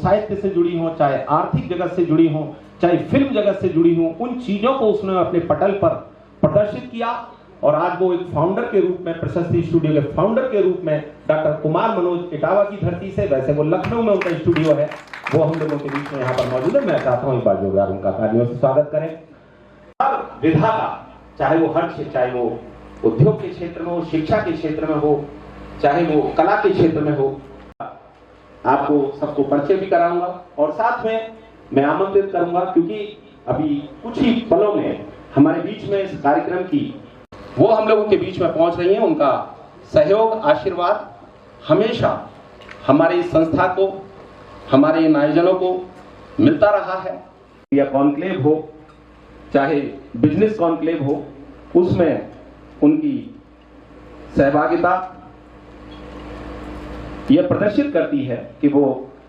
साहित्य से जुड़ी हो, चाहे आर्थिक जगत से जुड़ी हो, चाहे फिल्म जगत से जुड़ी हो, उन चीजों को उसने अपने पटल पर प्रदर्शित किया। और आज वो एक फाउंडर के रूप में, प्रशस्ति स्टूडियो के फाउंडर के रूप में डॉक्टर कुमार मनोज इटावा की धरती से, वैसे वो लखनऊ में उनका स्टूडियो है, वो हम लोगों के बीच में यहाँ पर मौजूद है। मैं चाहता हूँ एक बार जोरदार उनका तालियों से स्वागत करें। हर विधा का, चाहे वो हर क्षेत्र, चाहे वो उद्योग के क्षेत्र में हो, शिक्षा के क्षेत्र में हो, चाहे वो कला के क्षेत्र में हो, आपको सबको परिचय भी कराऊंगा। और साथ में मैं आमंत्रित करूंगा, क्योंकि अभी कुछ ही पलों में हमारे बीच में इस कार्यक्रम की वो हम लोगों के बीच में पहुंच रही हैं। उनका सहयोग, आशीर्वाद हमेशा हमारे इस संस्था को, हमारे इन आयोजनों को मिलता रहा है। या कॉन्क्लेव हो, चाहे बिजनेस कॉन्क्लेव हो, उसमें उनकी सहभागिता यह प्रदर्शित करती है कि वो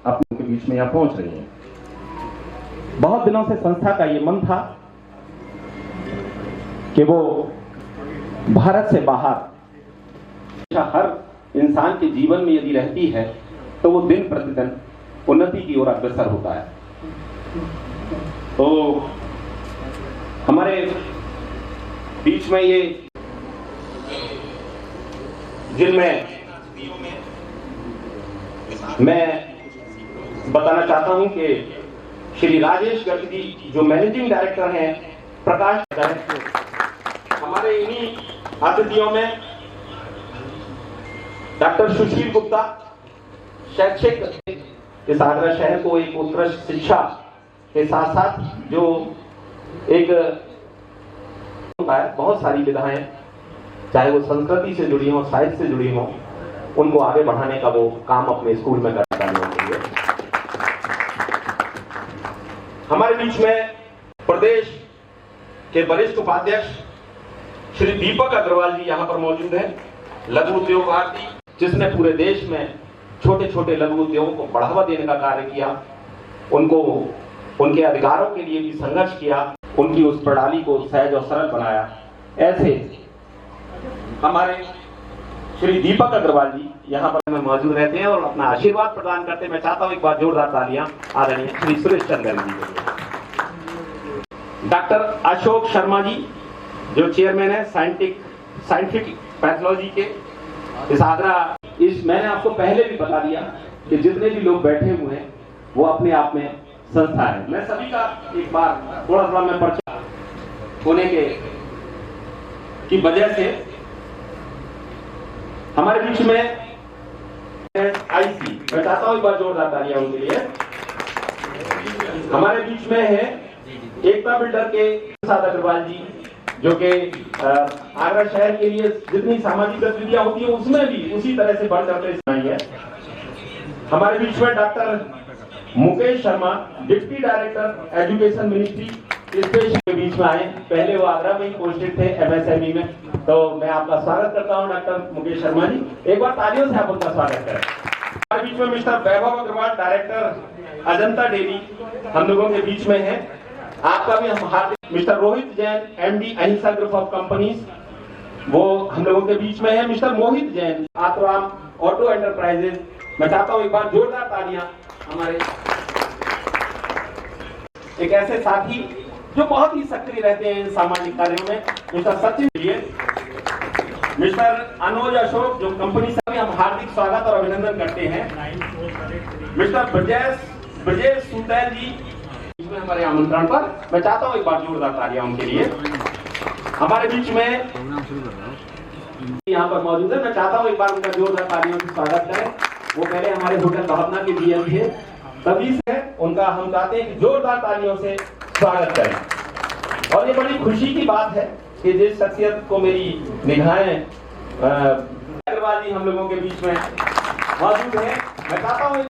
अपने के बीच में यहां पहुंच रही हैं। बहुत दिनों से संस्था का ये मन था कि वो भारत से बाहर, हर इंसान के जीवन में यदि रहती है तो वो दिन प्रतिदिन उन्नति की ओर अग्रसर होता है। तो हमारे बीच में ये, जिनमें मैं बताना चाहता हूं कि श्री राजेश गर्ग जी जो मैनेजिंग डायरेक्टर हैं प्रकाश, हमारे इन्हीं अतिथियों में डॉक्टर सुशील गुप्ता, शैक्षिक इस आगरा शहर को एक उत्कृष्ट शिक्षा के साथ साथ जो एक बहुत सारी विधाएं, चाहे वो संस्कृति से जुड़ी हो, साहित्य से जुड़ी हो, उनको आगे बढ़ाने का वो काम अपने स्कूल में करता है। हमारे बीच में प्रदेश के वरिष्ठ उपाध्यक्ष श्री दीपक अग्रवाल जी यहाँ पर मौजूद हैं, लघु उद्योग भारती, जिसने पूरे देश में छोटे छोटे लघु उद्योगों को बढ़ावा देने का कार्य किया, उनको उनके अधिकारों के लिए भी संघर्ष किया, उनकी उस प्रणाली को सहज और सरल बनाया। ऐसे हमारे श्री दीपक अग्रवाल जी यहाँ पर में मौजूद रहते हैं और अपना आशीर्वाद प्रदान करते हैं। मैं चाहता हूँ एक बार जोरदार तालियां आदरणीय श्री सुरेश चंद्र जी के लिए। डॉक्टर अशोक शर्मा जी जो चेयरमैन है साइंटिफिक पैथोलॉजी के इस आगरा, इस मैंने आपको पहले भी बता दिया कि जितने भी लोग बैठे हुए हैं वो अपने आप में संस्था है। मैं सभी का एक बार थोड़ा मैं परिचय होने के की वजह से हमारे बीच में आईसी, मैं चाहता हूं एक बार जोरदार तालियां उनके लिए। हमारे बीच में है एकता बिल्डर के प्रसाद अग्रवाल जी, जो कि आगरा शहर के लिए जितनी सामाजिक गतिविधियां होती है उसमें भी उसी तरह से बढ़ चढ़कर सुनाई है। हमारे बीच में doctor Mukesh Sharma, deputy director education ministry, special के बीच में आए। पहले वो आगरा में ही पोस्टेड थे एमएसएमई में, तो मैं आपका स्वागत करता हूं डॉक्टर मुकेश शर्मा जी, एक बार तालियों से आप उनका स्वागत करें। हमारे बीच में मिस्टर वैभव अग्रवाल, डायरेक्टर अजंता डेयरी, हम लोगों के बीच में है। आपका भी हम हार्दिक, मिस्टर रोहित जैन, एमडी अहिंसा ग्रुप ऑफ कंपनीज, वो हम लोगों के बीच में है। मिस्टर मोहित जैन, आत्माराम ऑटो एंटरप्राइजेज, मैं चाहता हूं एक बार जोरदार तालियां हमारे एक ऐसे साथी जो बहुत ही सक्रिय रहते हैं सामाजिक कार्यों में, मिस्टर सचिन जी, मिस्टर अनुज अशोक जो कंपनी से भी हम हार्दिक स्वागत और अभिनंदन करते हैं। मिस्टर ब्रजेश सुतैल जी इसमें हमारे आमंत्रण पर, मैं चाहता हूं एक बार जोरदार तालियां उनके लिए। हमारे बीच में यहाँ पर मौजूद है, मैं चाहता हूं एक बार उनका जोरदार तालियों से स्वागत करें। वो पहले हमारे होटल भावना के जीएम थे, तभी से उनका हम चाहते हैं कि जोरदार तालियों से स्वागत करें। और ये बड़ी खुशी की बात है कि जिस शख्सियत को मेरी निगाहें अग्रवाल जी हम लोगों के बीच में मौजूद है, मैं चाहता हूँ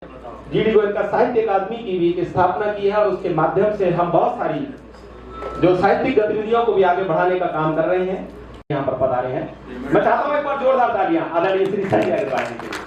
जीडी गोयल का साहित्य अकादमी की भी स्थापना की है और उसके माध्यम से हम बहुत सारी जो साहित्यिक गतिविधियों को भी आगे बढ़ाने का काम कर रहे हैं, यहाँ पर पधारे हैं। मैं चाहता हूँ एक बार जोरदार तालियां आदरणीय श्री संजय अग्रवाल जी के लिए।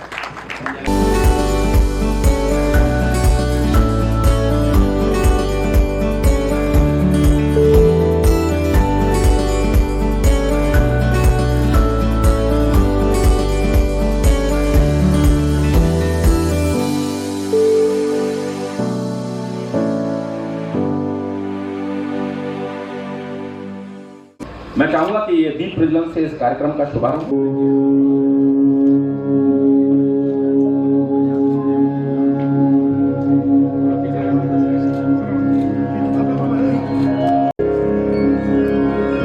मैं चाहूंगा कि ये दीप प्रज्वलन से इस कार्यक्रम का शुभारंभ।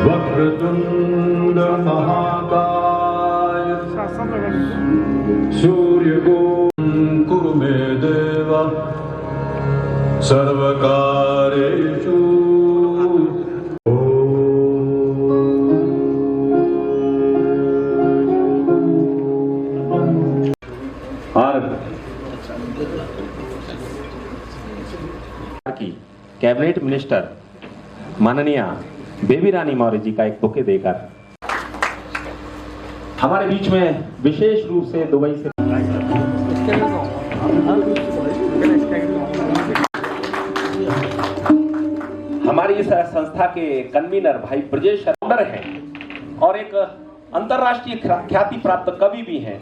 वक्रतुंड महाकाय सूर्यकोटि कुरु मे देव सर्वकार्येषु की कैबिनेट मिनिस्टर माननीय बेबी रानी मौर्य जी का एक बुके देकर हमारे बीच में विशेष रूप से दुबई से हमारी इस संस्था के कन्वीनर भाई ब्रजेश शर्मा हैं और एक अंतर्राष्ट्रीय ख्याति प्राप्त कवि भी हैं,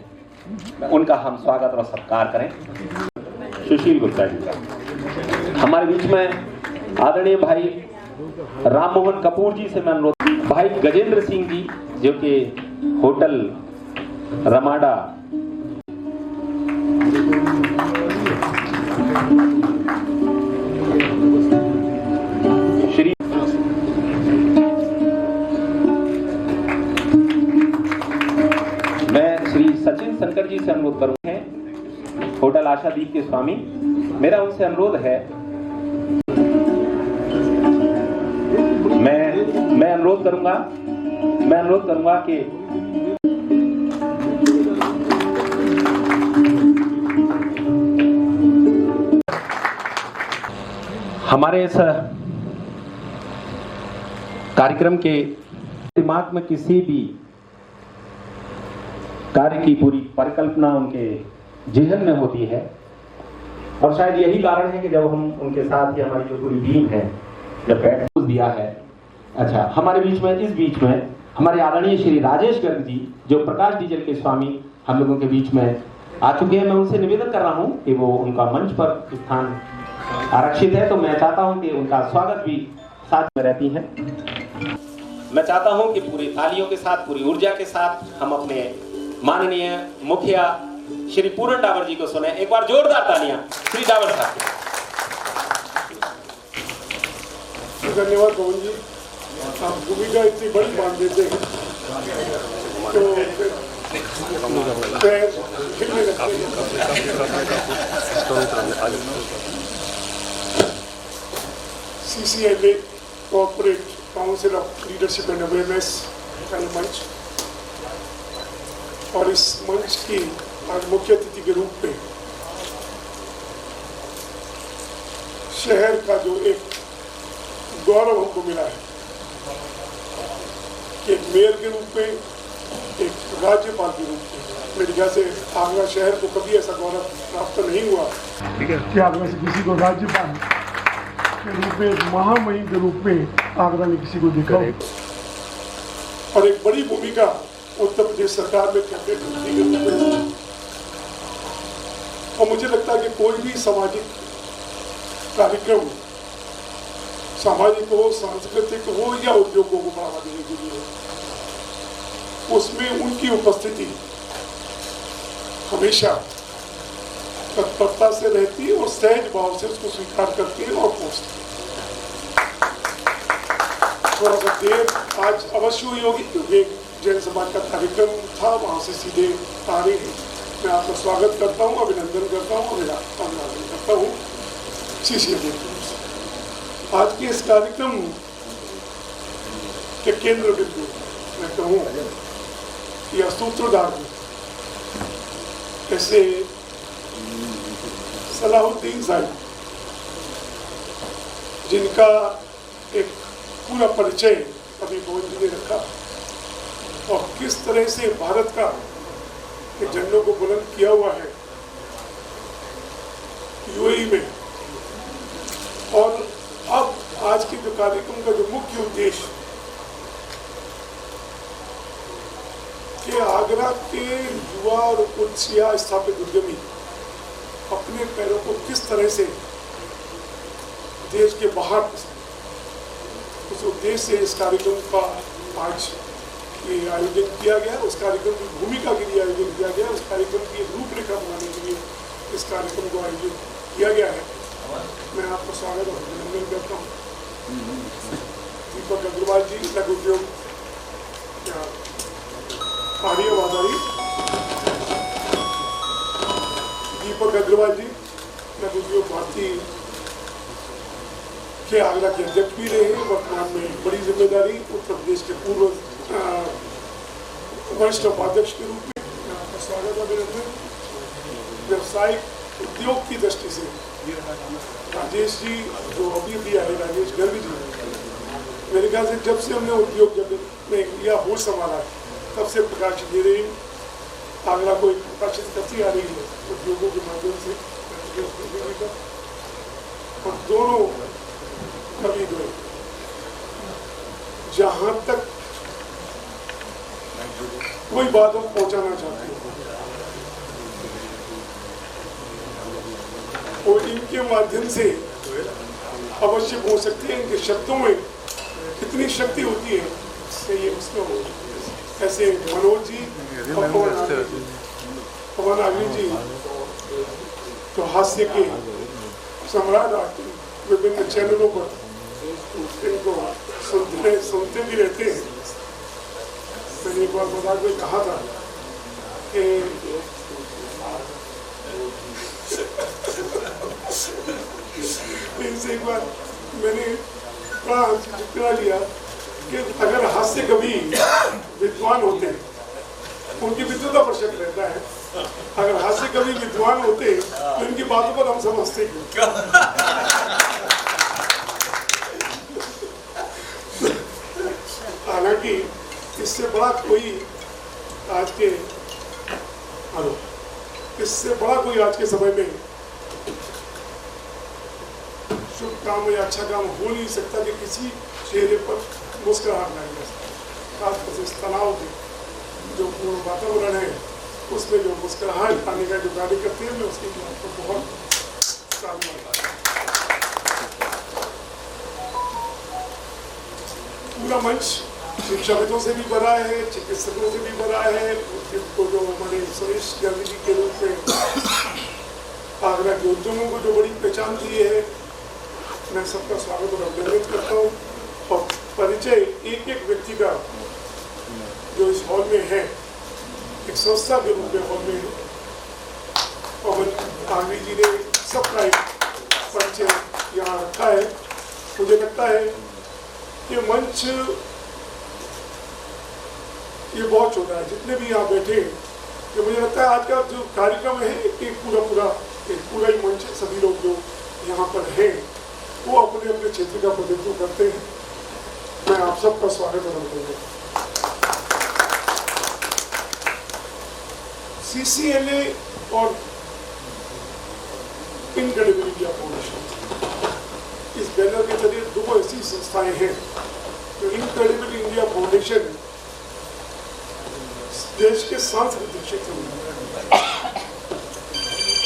उनका हम स्वागत और सत्कार करें। सुशील गुप्ता जी हमारे बीच में आदरणीय भाई राम मोहन कपूर जी से मैं अनुरोध, भाई गजेंद्र सिंह जी जो कि होटल रमाडा श्री मैं श्री सचिन शंकर जी से अनुरोध करूंगा, होटल आशादीप के स्वामी, मेरा उनसे अनुरोध है, मैं अनुरोध करूंगा कि हमारे इस कार्यक्रम के दिमाग में किसी भी कार्य की पूरी परिकल्पना उनके जेहन में होती है और शायद यही कारण है कि जब हम उनके साथ ही हमारी जो पूरी टीम है जब बैठ दिया है। अच्छा, हमारे बीच में हमारे आदरणीय श्री राजेश गर्ग जी जो प्रकाश डीजल के स्वामी हम लोगों के बीच में आ चुके हैं। मैं उनसे निवेदन कर रहा हूं कि वो उनका मंच पर स्थान आरक्षित है, तो मैं चाहता हूं कि उनका स्वागत भी साथ में रहती है। मैं चाहता हूं कि पूरी तालियों के साथ, पूरी ऊर्जा के साथ हम अपने माननीय मुखिया श्री पूरन डावर जी को सुने। एक बार जोरदार तालियां श्री डावर साहब। धन्यवाद पवन जी, आप भूमिका इतनी बड़ी बांध देते हैं CCLA corporate council of leadership and awareness मंच, और इस मंच की आज मुख्य अतिथि के रूप में शहर का जो एक गौरव हमको मिला है कि एक मेयर के रूप में, एक राज्यपाल के रूप में, मेरे ख्याल से आगरा शहर को कभी ऐसा गौरव प्राप्त नहीं हुआ कि आगरा से किसी को राज्यपाल के रूप में, एक महामहिम के रूप में आगरा ने किसी को देखा हो। और एक बड़ी भूमिका उत्तर प्रदेश सरकार में कैबिनेट मंत्री के रूप में। और मुझे लगता है कि कोई भी सामाजिक कार्यक्रम, सामाजिक हो, सांस्कृतिक हो या उद्योगों को बढ़ावा देने के लिए, उसमें उनकी उपस्थिति हमेशा तत्परता से रहती है और सहज भाव से उसको स्वीकार करती है और पहुंचती है। थोड़ा सा देर आज अवश्य हुई होगी क्योंकि एक जैन समाज का कार्यक्रम था, वहां से सीधे आ रहे हैं। मैं आपका स्वागत करता हूँ, अभिनंदन करता हूँ, अभिनंदन करता हूँ। CCLA आज के इस कार्यक्रम के केंद्र बिंदु मैं कहूँ या सूत्रधार कैसे सलाहुद्दीन साहब, जिनका एक पूरा परिचय अभी पवन जी ने रखा और किस तरह से भारत का झंडों को बुलंद किया हुआ है यूएई में। और अब आज के जो कार्यक्रम का जो मुख्य उद्देश्य कि आगरा के युवा और उच्चिया स्थापित उद्यमी अपने पैरों को किस तरह से देश के बाहर, उस उद्देश्य से इस कार्यक्रम का आज ये आयोजन किया गया, उस कार्यक्रम की भूमिका के लिए आयोजन किया गया, उस कार्यक्रम की रूपरेखा बनाने के लिए इस कार्यक्रम को आयोजित किया गया है। मैं आपका स्वागत और अभिनंदन करता हूँ। दीपक अग्रवाल जी, लघु उद्योग दीपक अग्रवाल जी लघु उद्योग भारती के आगरा के अध्यक्ष भी रहे हैं। वर्तमान में बड़ी जिम्मेदारी उत्तर प्रदेश के पूर्व वरिष्ठ उपाध्यक्ष के रूप में आपका स्वागत और अभिनंदन। व्यवसायिक उद्योग की दृष्टि से राजेश जी जो अभी भी आए, राजेश गर्ग जी, मेरे ख्याल से जब से हमने उद्योग जगत में इंडिया होश संभाला तब से प्रकाश दे रही आगरा को एक प्रकाशित करती आ रही है उद्योगों के माध्यम से। और दोनों कभी गए जहां तक कोई बात हम पहुंचाना चाहते हैं और इनके माध्यम से अवश्य हो सकते हैं। इनके शब्दों में कितनी शक्ति होती है कि ये उसमें हो। ऐसे मनोज जी, पवन आगरी जी तो हास्य के सम्राट आते विभिन्न चैनलों पर इनको सुनते भी रहते हैं। मैंने एक बार मजाक में कहा था कि इनसे एक बार मैंने बड़ा लिया कि अगर हास्य कवि विद्वान होते उनकी विद्वता पर शक रहता है, अगर हास्य कवि विद्वान होते तो इनकी बातों पर हम समझते। हालांकि इससे बड़ा कोई आज के समय में शुभ काम या अच्छा काम हो नहीं सकता कि किसी चेहरे पर मुस्कुराहट नहीं है। खासकर से इस तनाव के जो पूर्ण वातावरण है उसमें जो मुस्कुराहट आने का जो कार्य करते हैं, मैं उसके लिए आपको बहुत साधुवाद। पूरा मंच शिक्षकों से भी भरा है, चिकित्सकों से भी भरा है। तो जो हमारे सुरेश गर्ग जी के रूप में आगरा के उद्यमों को जो बड़ी पहचान दी है, मैं सबका स्वागत और अभिनंदन करता हूँ। और परिचय एक एक व्यक्ति का जो इस हॉल में है, एक संस्था के रूप में हॉल में है। पवन आगरी जी ने सबका एक परिचय यहाँ रखा है। मुझे लगता है कि मंच ये बहुत छोटा है, जितने भी यहाँ बैठे हैं, कि मुझे लगता है आज का जो कार्यक्रम है एक पूरा ही मंच है। सभी लोग जो यहाँ पर हैं वो अपने अपने क्षेत्र का प्रतिनिधित्व करते हैं। मैं आप सबका स्वागत और अभिनंदन। CCLA और इनक्रेडिबल इंडिया फाउंडेशन, इस बैनर के जरिए दो ऐसी संस्थाएं हैं। तो इनक्रेडिबल इंडिया फाउंडेशन देश के सांस्कृतिक क्षेत्र में,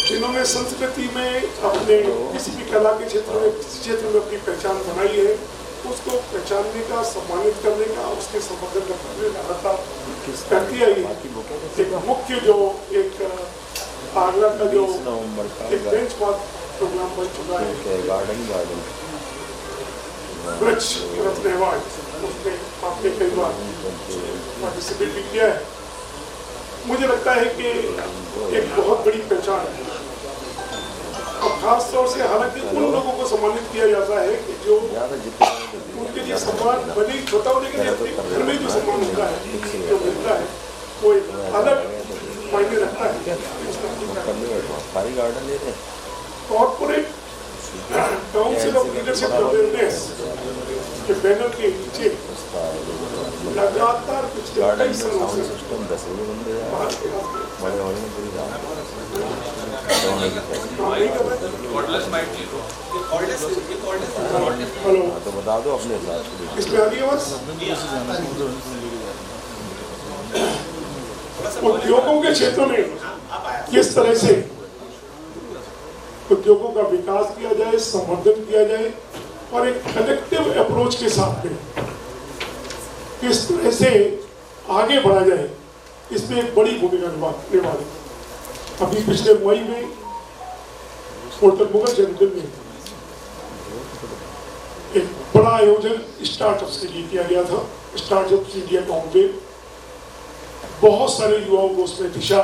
जिन्होंने संस्कृति में अपने किसी भी कला के क्षेत्र में अपनी पहचान बनाई है, उसको पहचानने का, सम्मानित करने का, उसके संवर्धन का लगातार करती आई है। एक मुख्य जो एक आगरा का जो एक बेंचमार्क प्रोग्राम बन चुका है, वृक्ष रत्न अवार्ड, उसमें आपने कई बार पार्टिसिपेट भी किया है। मुझे लगता है कि एक बहुत बड़ी पहचान है। और खास तौर से हालांकि उन लोगों को सम्मानित किया जाता है कि जो उनके लिए सम्मान भले ही छोटा हो, लेकिन अपने घर में जो सम्मान होता है, जो मिलता है, वो एक अलग मायने रखता है। Corporate council of leadership awareness के बैनर के नीचे लगातार पिछले कई सालों से तो बता दो अपने साथ। इसमें आगे बस उद्योगों के क्षेत्र में किस तरह से उद्योगों का विकास किया जाए, संवर्धन किया जाए और एक कलेक्टिव अप्रोच के साथ में किस तरह से आगे बढ़ा जाए, इसमें एक बड़ी भूमिका निभाने वाली। अभी पिछले मई में होटल मुगल जंक्शन में एक बड़ा आयोजन स्टार्टअप्स के लिए किया गया था। स्टार्टअप्स इंडिया अकाउंट में बहुत सारे युवाओं को उसमें दिशा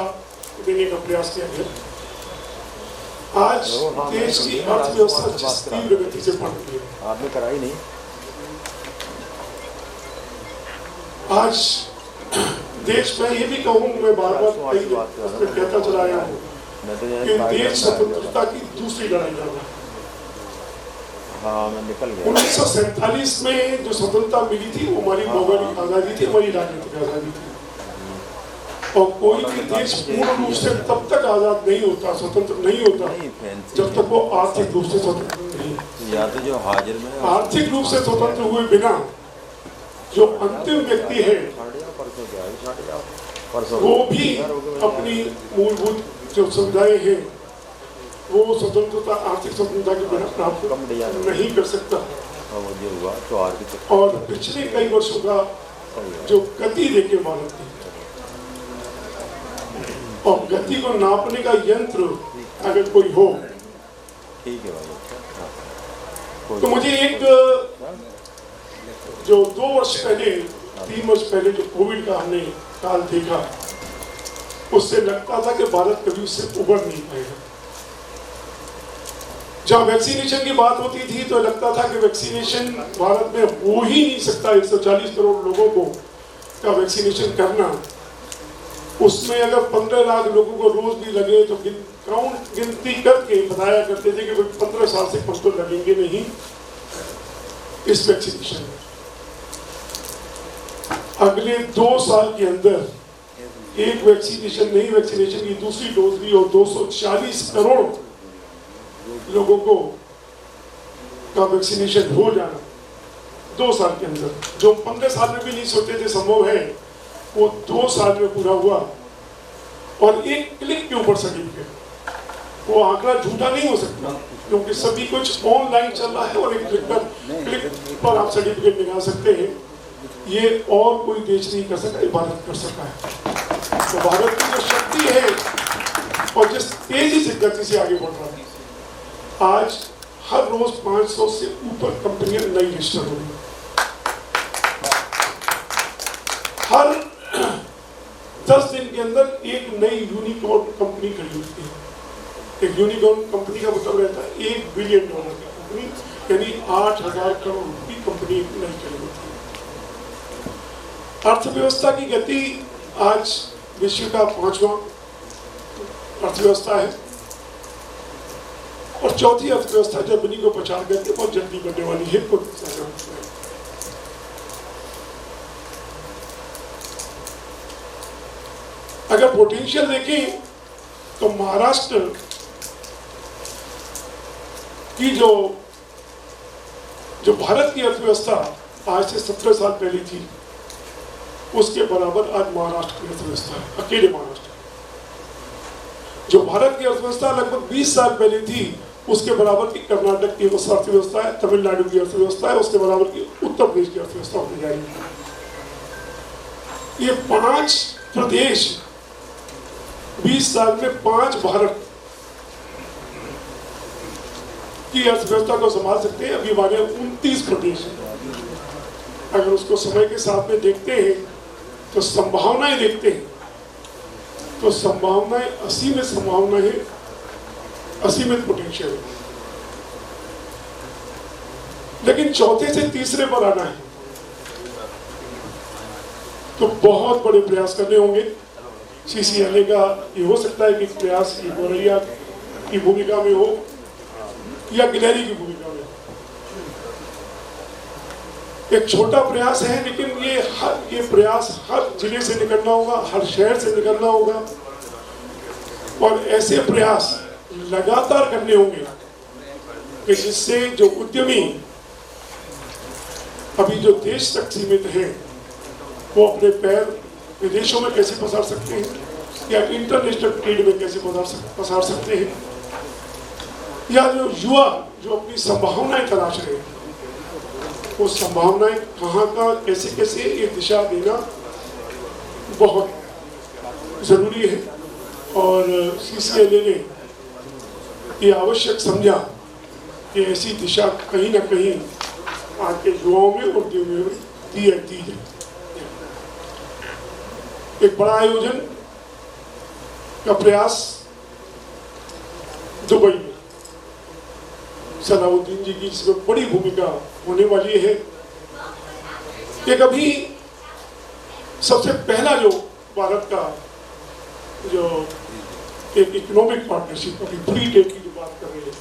देने का प्रयास किया गया। आज देश की अर्थव्यवस्था जिस तीव्र गति से बढ़ रही है, आपने कराई नहीं। आज देश में ये भी कहूँ, मैं बार बार कहता चला आया हूँ कि देश स्वतंत्रता की दूसरी लड़ाई लड़ रहा है। हाँ, मैं निकल गया। 1947 में जो स्वतंत्रता मिली थी वो हमारी भौगोलिक आजादी थी, हमारी राजनीतिक आजादी थी। और कोई भी देश पूर्ण रूप से तब तक आजाद नहीं होता, स्वतंत्र नहीं होता, जब तक वो आर्थिक रूप से स्वतंत्र नहीं। या तो जो हाजिर में आर्थिक रूप से स्वतंत्र हुए बिना जो अंतिम व्यक्ति है वो भी अपनी मूलभूत जो सुविधाएं हैं वो स्वतंत्रता, आर्थिक स्वतंत्रता के बिना प्राप्त नहीं कर सकता। और पिछले कई वर्षों का जो गति देखे भारत की, और गति को नापने का यंत्र अगर कोई हो, ठीक है भाई। तो मुझे एक जो 2 वर्ष पहले 3 वर्ष पहले जो कोविड का हमने काल देखा, उससे लगता था कि भारत कभी उससे उबर नहीं पाएगा। जहाँ वैक्सीनेशन की बात होती थी तो लगता था कि वैक्सीनेशन भारत में हो ही नहीं सकता। 140 करोड़ लोगों को का वैक्सीनेशन करना, उसमें अगर 15 लाख लोगों को रोज भी लगे तो गिनती करके बताया करते थे कि 15 साल से कम तो लगेंगे नहीं इस वैक्सीनेशन में। अगले 2 साल के अंदर एक वैक्सीनेशन की दूसरी डोज भी और 240 करोड़ लोगों को का वैक्सीनेशन हो जाना 2 साल के अंदर, जो 15 साल में भी नहीं सोचते थे संभव है, वो 2 साल में पूरा हुआ। और एक क्लिक के ऊपर सर्टिफिकेट, वो आंकड़ा झूठा नहीं हो सकता क्योंकि सभी कुछ ऑनलाइन चल रहा है और एक क्लिक पर आप सर्टिफिकेट निकाल सकते हैं। ये और कोई देश नहीं कर सकता, भारत कर सकता है। तो भारत की जो शक्ति है और जिस तेजी से गति से आगे बढ़ रहा है, आज हर रोज 500 से ऊपर कंपनियां नई रजिस्टर हो रही है। हर 10 दिन के अंदर एक नई यूनिकॉर्न कंपनी खड़ी होती है। एक यूनिकॉर्न कंपनी का मतलब रहता है $1 बिलियन की कंपनी, यानी 8,000 करोड़ की कंपनी नई खड़ी होती है। अर्थव्यवस्था की गति आज विश्व का 5वां अर्थव्यवस्था है और चौथी अर्थव्यवस्था जर्मनी को पछाड़ करके बहुत जल्दी बनने वाली है। अगर पोटेंशियल देखें तो महाराष्ट्र की जो भारत की अर्थव्यवस्था आज से 17 साल पहले थी, उसके बराबर आज महाराष्ट्र की अर्थव्यवस्था है, अकेले महाराष्ट्र। जो भारत की अर्थव्यवस्था लगभग 20 साल पहले थी, उसके बराबर की कर्नाटक की अर्थव्यवस्था है, तमिलनाडु की अर्थव्यवस्था है, उसके बराबर की उत्तर प्रदेश की अर्थव्यवस्था होने जा रही है। ये 5 प्रदेश 20 साल में 5 भारत की अर्थव्यवस्था को संभाल सकते हैं। अभी हमारे 29 प्रदेश हैं। अगर उसको समय के साथ में देखते हैं तो संभावनाएं देखते हैं तो संभावनाएं असीमित संभावना है, असीमित पोटेंशियल है। लेकिन चौथे से तीसरे पर आना है तो बहुत बड़े प्रयास करने होंगे। CCLA का ये हो सकता है कि प्रयास गोरैया की भूमिका में हो या गिलहरी की भूमिका में। एक छोटा प्रयास है लेकिन ये प्रयास हर जिले से निकलना होगा, हर शहर से निकलना होगा और ऐसे प्रयास लगातार करने होंगे कि जिससे जो उद्यमी अभी जो देश तक सीमित है वो अपने पैर विदेशों में कैसे पसार सकते हैं या इंटरनेशनल ट्रेड में कैसे पसार सकते हैं, या जो युवा जो अपनी संभावनाएं तलाश रहे हैं वो संभावनाएं कहाँ का कैसे कैसे ये दिशा देना बहुत ज़रूरी है। और CCLA ने ये आवश्यक समझा कि ऐसी दिशा कहीं ना कहीं आज के युवाओं में और उद्योगों में दी है। एक बड़ा आयोजन का प्रयास दुबई में, सलाउद्दीन जी की इसमें बड़ी भूमिका होने वाली है। एक अभी सबसे पहला जो भारत का जो एक इकोनॉमिक पार्टनरशिप, अभी फ्री ट्रेड की जो बात कर रहे हैं,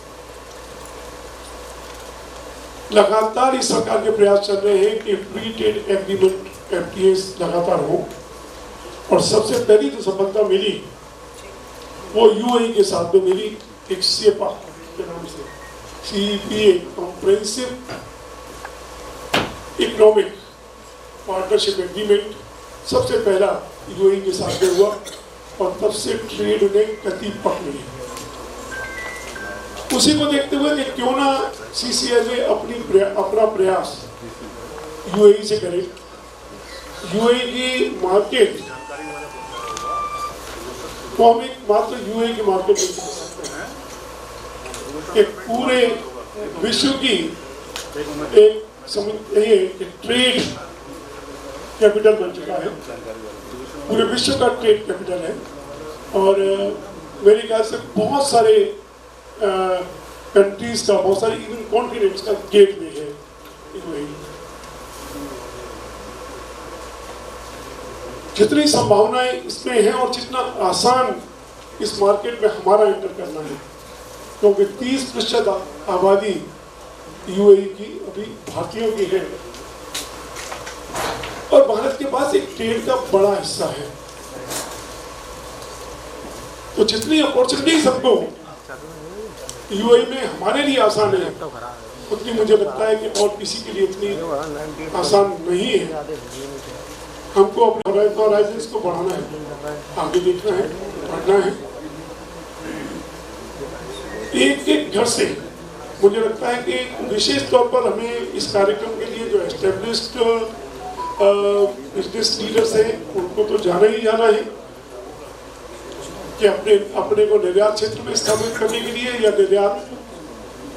लगातार इस सरकार के प्रयास चल रहे हैं कि फ्री ट्रेड एग्रीमेंट FTAs लगातार हो। और सबसे पहली जो सफलता मिली वो UAE के साथ में मिली, एक सेपा के नाम से, CEPA comprehensive economic partnership agreement सबसे पहला UAE के साथ में हुआ और तब से ट्रेड में गति पकड़ी। उसी को देखते हुए कि क्यों ना CCLA अपना प्रयास UAE से करे। UAE की मार्केट को हम एक मात्र UAE की मार्केट नहीं कर सकते हैं, एक पूरे विश्व की एक ट्रेड कैपिटल बन चुका है, पूरे विश्व का ट्रेड कैपिटल है। और मेरे ख्याल से बहुत सारे कंट्रीज का, बहुत सारे इवन कॉन्टिनेंट्स का गेट में है UAE। जितनी संभावनाएं इसमें हैं और जितना आसान इस मार्केट में हमारा एंटर करना है, क्योंकि 30% आबादी UAE की अभी भारतीयों की है और भारत के पास एक ट्रेड का बड़ा हिस्सा है। तो जितनी अपॉर्चुनिटी सबको UAE में हमारे लिए आसान है, उतनी मुझे लगता है कि और किसी के लिए उतनी आसान नहीं है। हमको अपने होराइजन्स को बढ़ाना है, आगे देखना है, बढ़ना है। एक एक घर से मुझे लगता है कि विशेष तौर पर हमें इस कार्यक्रम के लिए जो एस्टेब्लिश्ड बिजनेस लीडर्स हैं उनको तो जाना ही जाना है कि अपने को निर्यात क्षेत्र में स्थापित करने के लिए, या निर्यात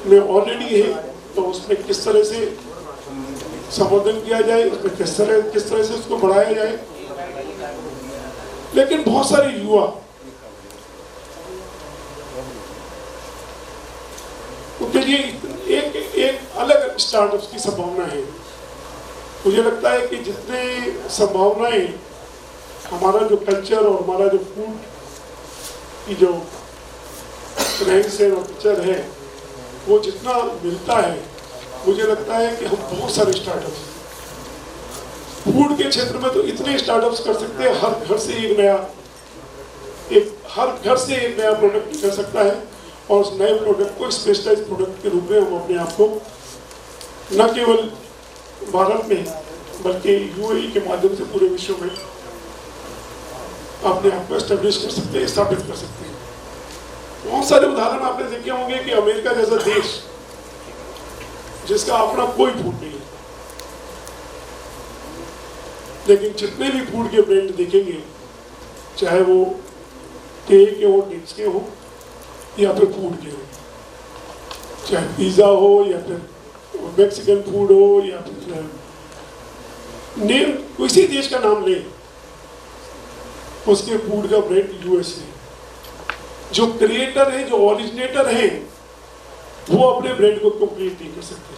में ऑलरेडी है तो उसमें किस तरह से संवर्धन किया जाए, उसमें किस तरह से उसको बढ़ाया जाए। लेकिन बहुत सारे युवा उनके लिए एक अलग स्टार्टअप्स की संभावना है। मुझे लगता है कि जितने संभावनाएं हमारा जो कल्चर और हमारा जो फूड की जो रहन सहन और कल्चर है वो जितना मिलता है, मुझे लगता है कि हम बहुत सारे स्टार्टअप्स फूड के क्षेत्र में तो इतने स्टार्टअप्स कर सकते हैं। हर घर से एक नया प्रोडक्ट कर सकता है और उस नए प्रोडक्ट को स्पेशलाइज्ड प्रोडक्ट के रूप में हम अपने आप को न केवल भारत में बल्कि UAE के माध्यम से पूरे विश्व में अपने आप को एस्टेब्लिश कर सकते हैं, स्थापित कर सकते हैं। बहुत सारे उदाहरण आपने देखे होंगे कि अमेरिका जैसा देश जिसका अपना कोई फूड नहीं है, लेकिन जितने भी फूड के ब्रांड देखेंगे, चाहे वो टे के हो, ड्रिंक्स के हो या फिर फूड के हो, चाहे पिज्जा हो या फिर मैक्सिकन फूड हो या फिर नेम किसी देश का नाम ले, उसके फूड का ब्रांड US है। जो क्रिएटर है, जो ओरिजिनेटर है, वो अपने ब्रांड को कंप्लीट नहीं कर सकते।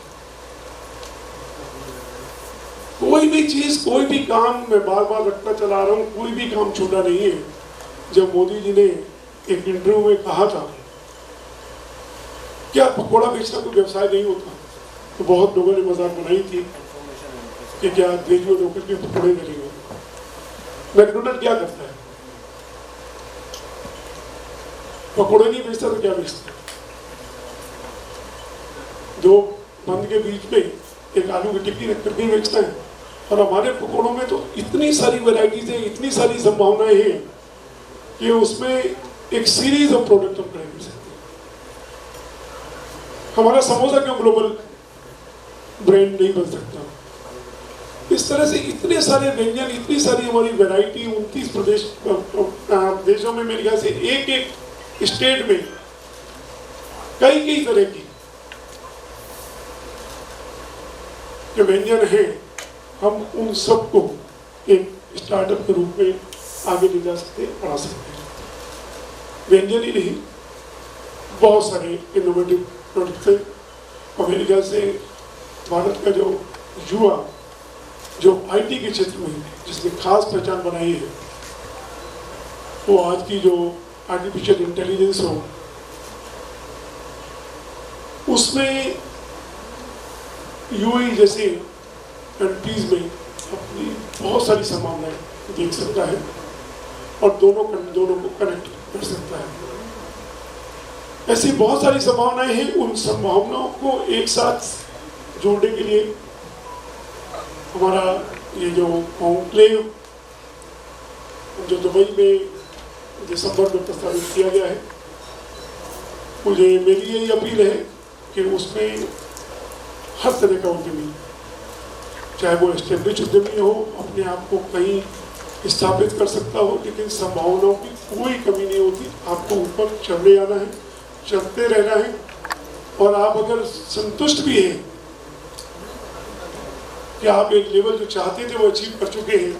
कोई भी चीज, कोई भी काम, मैं बार बार रखना चला रहा हूँ, कोई भी काम छोटा नहीं है। जब मोदी जी ने एक इंटरव्यू में कहा था क्या पकौड़ा बेचना कोई व्यवसाय नहीं होता, तो बहुत लोगों ने मजाक बनाई थी कि क्या ग्रेजुएट होकर के पकौड़े करेंगे। मैकडोनल्ड क्या करता है? पकौड़े नहीं बेचता तो क्या बेचता है? दो बंद के बीच में एक आलू की टिक्की रख करके बेचता है। और हमारे पकौड़ों में तो इतनी सारी वैरायटीज है, इतनी सारी संभावनाएं हैं कि उसमें एक सीरीज ऑफ प्रोडक्ट हम खड़े कर सकते हैं। हमारा समोसा क्यों ग्लोबल ब्रांड नहीं बन सकता। इस तरह से इतने सारे व्यंजन, इतनी सारी हमारी वैरायटी 29 देशों में, मेरे ख्याल से एक एक स्टेट में कई तरह की जो व्यंजन है, हम उन सबको एक स्टार्टअप के रूप में आगे ले जा सकते हैं, बढ़ा सकते हैं। व्यंजन ही नहीं, बहुत सारे इनोवेटिव प्रोडक्ट्स हैं। और मेरे ख्याल से भारत का जो युवा जो आईटी के क्षेत्र में जिसने खास पहचान बनाई है, वो आज की जो आर्टिफिशियल इंटेलिजेंस हो, उसमें यूएई जैसे कंट्रीज में अपनी बहुत सारी संभावनाएं देख सकता है और दोनों को कनेक्ट कर सकता है। ऐसी बहुत सारी संभावनाएं हैं। उन संभावनाओं को एक साथ जोड़ने के लिए हमारा ये जो कॉन्क्लेव जो दुबई में दिसंबर में प्रस्तावित किया गया है, मुझे मेरी यही अपील है कि उसमें हर तरह का उद्यमी, चाहे वो एस्टेब्लिश उद्यमी हो, अपने आप को कहीं स्थापित कर सकता हो, लेकिन संभावनाओं की कोई कमी नहीं होती। आपको ऊपर चढ़ने जाना है, चढ़ते रहना है, और आप अगर संतुष्ट भी हैं कि आप एक लेवल जो चाहते थे वो अचीव कर चुके हैं,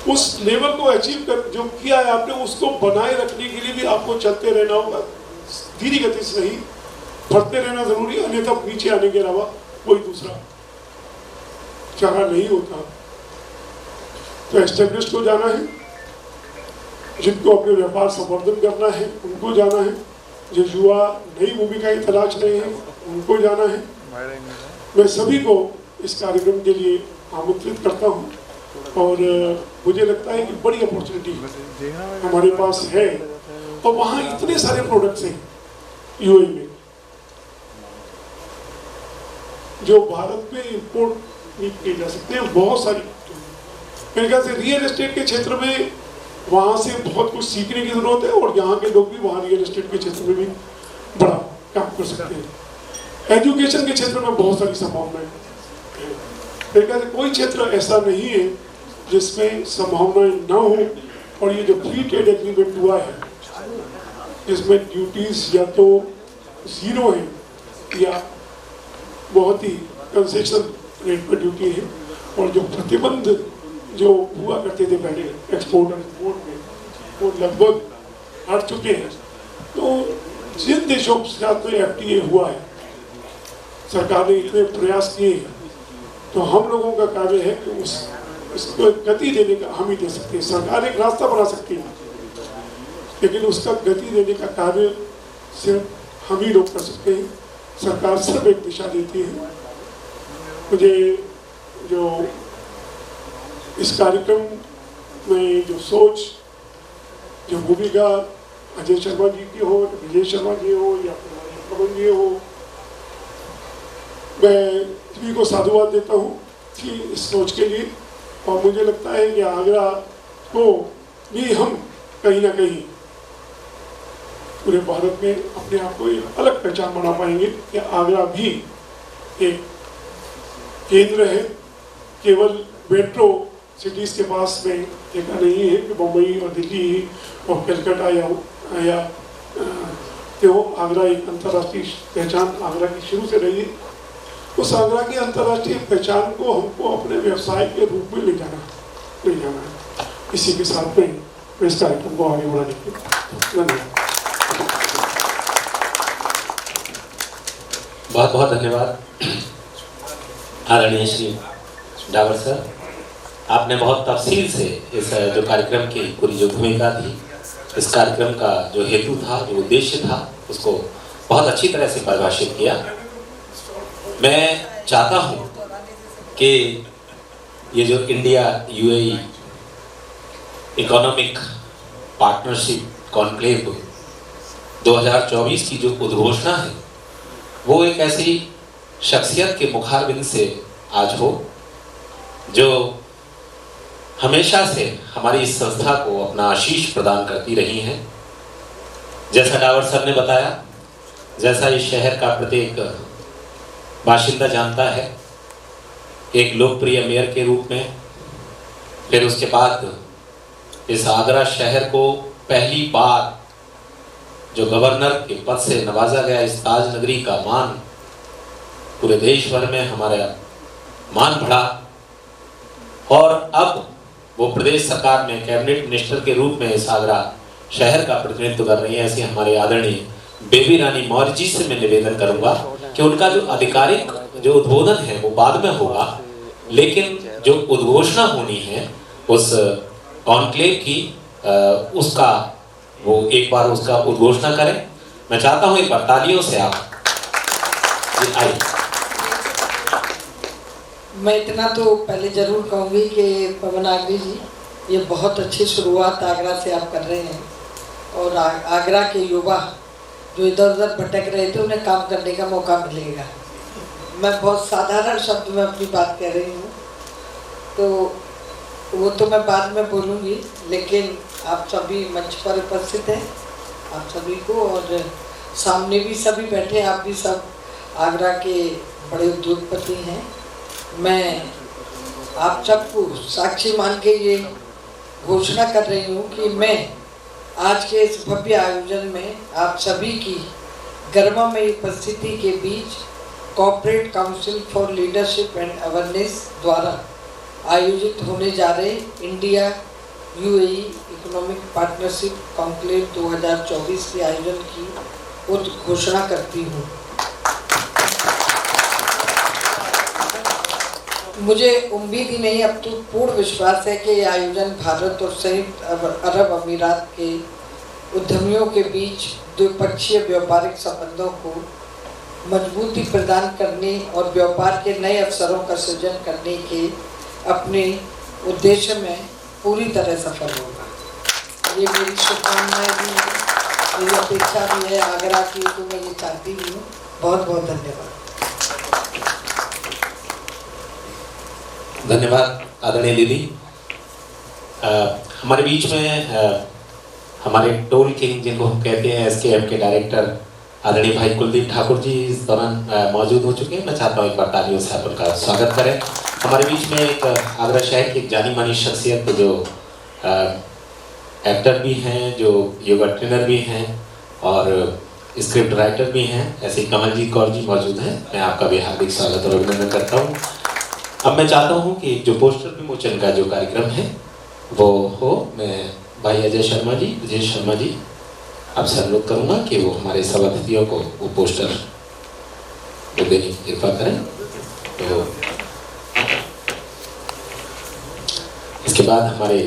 उस लेवल को अचीव कर जो किया है आपने, उसको बनाए रखने के लिए भी आपको चलते रहना होगा। धीरे गति से नहीं, बढ़ते रहना जरूरी, अन्यथा नीचे आने के अलावा कोई दूसरा चारा नहीं होता। तो एस्टेब्लिश को जाना है, जिनको अपने व्यापार संवर्धन करना है उनको जाना है, जो युवा नई भूमिकाएं तलाश रहे हैं उनको जाना है। मैं सभी को इस कार्यक्रम के लिए आमंत्रित करता हूं, और मुझे लगता है कि बड़ी अपॉर्चुनिटी हमारे पास है। और वहाँ इतने सारे प्रोडक्ट्स हैं यूएई में जो भारत में इंपोर्ट नहीं किए जा सकते हैं, बहुत सारी। मेरे ख्याल से रियल एस्टेट के क्षेत्र में वहाँ से बहुत कुछ सीखने की जरूरत है, और यहाँ के लोग भी वहाँ रियल एस्टेट के क्षेत्र में भी बड़ा काम कर सकते हैं। एजुकेशन के क्षेत्र में बहुत सारी संभावनाएं हैं। मेरे ख्याल से कोई क्षेत्र ऐसा नहीं है जिसमें संभावनाएं ना हो। और ये जो फ्री ट्रेड एग्रीमेंट हुआ है, जिसमें ड्यूटीज या तो जीरो है या बहुत ही कंसेशन रेट पर ड्यूटी है, और जो प्रतिबंध जो हुआ करते थे पहले एक्सपोर्ट और इंपोर्ट में, वो लगभग हट चुके हैं। तो जिन देशों के साथ में एफटीए हुआ है, सरकार ने इतने प्रयास किए हैं, तो हम लोगों का कार्य है कि उसको गति देने का हम ही दे सकते हैं। सरकार एक रास्ता बना सकती है, लेकिन उसका गति देने का कार्य सिर्फ हम ही लोग कर सकते हैं। सरकार सिर्फ एक दिशा देती है। मुझे जो इस कार्यक्रम में जो सोच, जो भूमिका अजय शर्मा जी की हो, विजय शर्मा जी हो या पवन जी हो, मैं सभी को साधुवाद देता हूँ कि इस सोच के लिए। और मुझे लगता है कि आगरा को भी हम कहीं ना कहीं पूरे भारत में अपने आप को एक अलग पहचान बना पाएंगे कि आगरा भी एक केंद्र है। केवल मेट्रो सिटीज के पास में देखा नहीं है कि मुंबई और दिल्ली और कलकत्ता या तो आगरा एक अंतर्राष्ट्रीय पहचान आगरा की शुरू से रही है। उस आगरा की अंतर्राष्ट्रीय पहचान को हमको अपने व्यवसाय के रूप में ले जाना है। इसी के साथ में मैं इस कार्यक्रम को आगे बढ़ाने की धन्यवाद। बहुत बहुत धन्यवाद आदरणीय श्री डावर सर, आपने बहुत तफसील से इस जो कार्यक्रम की पूरी जो भूमिका थी, इस कार्यक्रम का जो हेतु था, जो उद्देश्य था, उसको बहुत अच्छी तरह से परिभाषित किया। मैं चाहता हूँ कि ये जो India UAE economic partnership conclave 2024 की जो उद्घोषणा है, वो एक ऐसी शख्सियत के मुखारबिंद से आज हो जो हमेशा से हमारी इस संस्था को अपना आशीष प्रदान करती रही हैं। जैसा डावर सर ने बताया, जैसा इस शहर का प्रत्येक बाशिंदा जानता है, एक लोकप्रिय मेयर के रूप में। फिर उसके बाद इस आगरा शहर को पहली बार जो गवर्नर के पद से नवाजा गया, इस ताज नगरी का मान पूरे देश भर में हमारा मान बढ़ा, और अब वो प्रदेश सरकार में कैबिनेट मिनिस्टर के रूप में इस आगरा शहर का प्रतिनिधित्व कर रही है। ऐसे हमारे आदरणीय बेबी रानी मौर्य जी से मैं निवेदन करूंगा कि उनका जो आधिकारिक जो उद्बोधन है वो बाद में होगा, लेकिन जो उद्घोषणा होनी है उस कॉन्क्लेव की, उसका वो एक बार उसका उद्घोषणा करें। मैं चाहता हूं एक बार तालियों से आप आइए। मैं इतना तो पहले जरूर कहूँगी कि पवन आगरी जी, ये बहुत अच्छी शुरुआत आगरा से आप कर रहे हैं, और आगरा के युवा जो इधर उधर भटक रहे थे उन्हें काम करने का मौका मिलेगा। मैं बहुत साधारण शब्द में अपनी बात कह रही हूँ, तो वो तो मैं बाद में बोलूँगी, लेकिन आप सभी मंच पर उपस्थित हैं, आप सभी को, और सामने भी सभी बैठे, आप भी सब आगरा के बड़े उद्योगपति हैं। मैं आप सबको साक्षी मान के ये घोषणा कर रही हूँ कि मैं आज के इस भव्य आयोजन में आप सभी की गर्ममयी उपस्थिति के बीच corporate council for leadership and awareness द्वारा आयोजित होने जा रहे India UAE economic partnership conclave 2024 के आयोजन की घोषणा करती हूँ। मुझे उम्मीद ही नहीं, अब तो पूर्ण विश्वास है कि यह आयोजन भारत और संयुक्त अरब अमीरात के उद्यमियों के बीच द्विपक्षीय व्यापारिक संबंधों को मजबूती प्रदान करने और व्यापार के नए अवसरों का सृजन करने के अपने उद्देश्य में पूरी तरह सफल होगा। ये मेरी शुभकामनाएं भी है, मेरी अपेक्षा भी है आगरा की, तो मैं ये चाहती भी हूँ। बहुत बहुत धन्यवाद। धन्यवाद आदरणीय दीदी। हमारे बीच में हमारे टोल किंग जिनको हम कहते हैं, SKM के डायरेक्टर आदरणीय भाई कुलदीप ठाकुर जी इस दौरान मौजूद हो चुके हैं। मैं चाहता हूँ एक बार तालियों से आप उनका स्वागत करें। हमारे बीच में एक आगरा शहर की एक जानी मानी शख्सियत जो एक्टर भी हैं, जो योगा ट्रेनर भी हैं और स्क्रिप्ट राइटर भी हैं, ऐसे कमलजीत कौर जी मौजूद हैं। मैं आपका भी हार्दिक स्वागत और अभिनंदन करता हूँ। अब मैं चाहता हूँ कि जो पोस्टर विमोचन का जो कार्यक्रम है वो हो। मैं भाई अजय शर्मा जी, विजय शर्मा जी, आपसे अनुरोध करूँगा कि वो हमारे सब अतिथियों को वो पोस्टर वो देने की कृपा करें। तो इसके बाद हमारे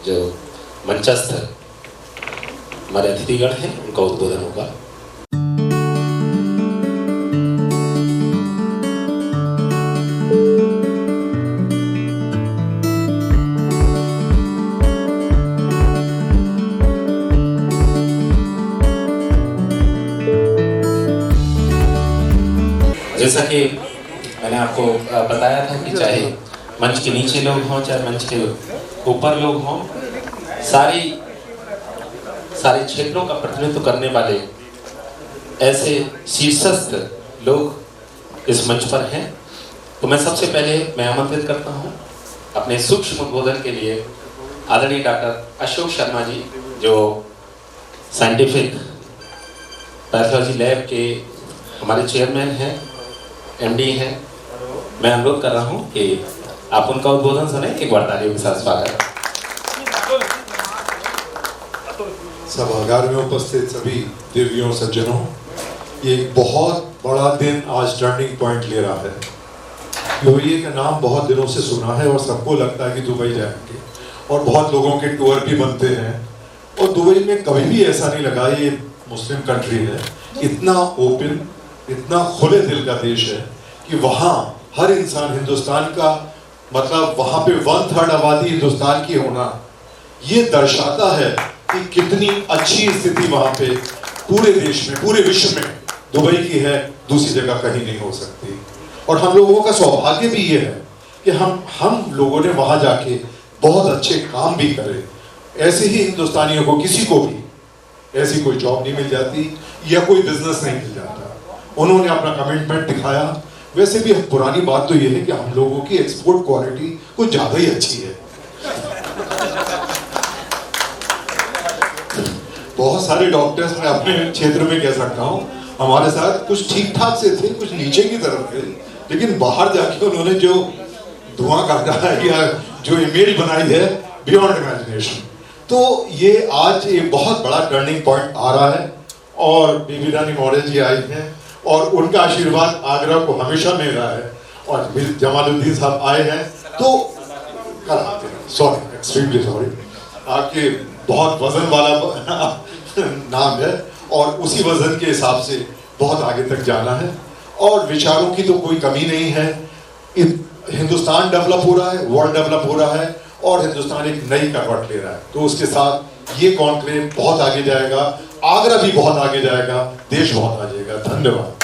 जो मंचस्थ हमारे अतिथिगण हैं उनका उद्बोधन होगा। जैसा कि मैंने आपको बताया था कि चाहे मंच के नीचे लोग हों चाहे मंच के ऊपर लोग हों, सारे क्षेत्रों का प्रतिनिधित्व करने वाले ऐसे शीर्षस्थ लोग इस मंच पर हैं। तो मैं सबसे पहले मैं आमंत्रित करता हूं अपने सूक्ष्म उद्बोधन के लिए आदरणीय डॉक्टर अशोक शर्मा जी, जो साइंटिफिक पैथोलॉजी लैब के हमारे चेयरमैन हैं, MD हैं। मैं अनुरोध कर रहा हूं कि आप उनका उद्बोधन सुने। एक बार तालियों के साथ स्वागत। सभागार में उपस्थित सभी देवियों सज्जनों, ये एक बहुत बड़ा दिन आज टर्निंग पॉइंट ले रहा है। यूएई का नाम बहुत दिनों से सुना है और सबको लगता है कि दुबई जाएंगे, और बहुत लोगों के टूर भी बनते हैं, और दुबई में कभी भी ऐसा नहीं लगा, ये मुस्लिम कंट्री है, इतना ओपन, इतना खुले दिल का देश है कि वहाँ हर इंसान हिंदुस्तान का, मतलब वहाँ पे 1/3 आबादी हिंदुस्तान की होना, ये दर्शाता है कि कितनी अच्छी स्थिति वहाँ पे पूरे देश में, पूरे विश्व में दुबई की है, दूसरी जगह कहीं नहीं हो सकती। और हम लोगों का सौभाग्य भी ये है कि हम लोगों ने वहाँ जाके बहुत अच्छे काम भी करे। ऐसे ही हिंदुस्तानियों को किसी को भी ऐसी कोई जॉब नहीं मिल जाती या कोई बिजनेस नहीं मिल जाता। उन्होंने अपना कमिटमेंट दिखाया, वैसे भी पुरानी बात तो ये है कि हम लोगों की एक्सपोर्ट क्वालिटी कुछ ज़्यादा ही अच्छी है। बहुत सारे डॉक्टर्स मैं अपने क्षेत्र में कह सकता हूँ हमारे साथ कुछ ठीक ठाक से थे, कुछ नीचे की तरफ थे, लेकिन बाहर जाके उन्होंने जो धुआं काटा है या जो इमेज बनाई है बियॉन्ड इमेजिनेशन। तो ये आज एक बहुत बड़ा टर्निंग पॉइंट आ रहा है और बीबी रानी मौर्य जी आई हैं और उनका आशीर्वाद आगरा को हमेशा मिल रहा है और जमालुद्दीन साहब आए हैं। तो सॉरी, एक्सट्रीमली सॉरी, आपके बहुत वजन वाला नाम है और उसी वजन के हिसाब से बहुत आगे तक जाना है और विचारों की तो कोई कमी नहीं है। हिंदुस्तान डेवलप हो रहा है, वर्ल्ड डेवलप हो रहा है और हिंदुस्तान एक नई करवट ले रहा है। तो उसके साथ ये कॉन्क्लेव बहुत आगे जाएगा, आगरा भी बहुत आगे जाएगा, देश बहुत आ जाएगा। धन्यवाद,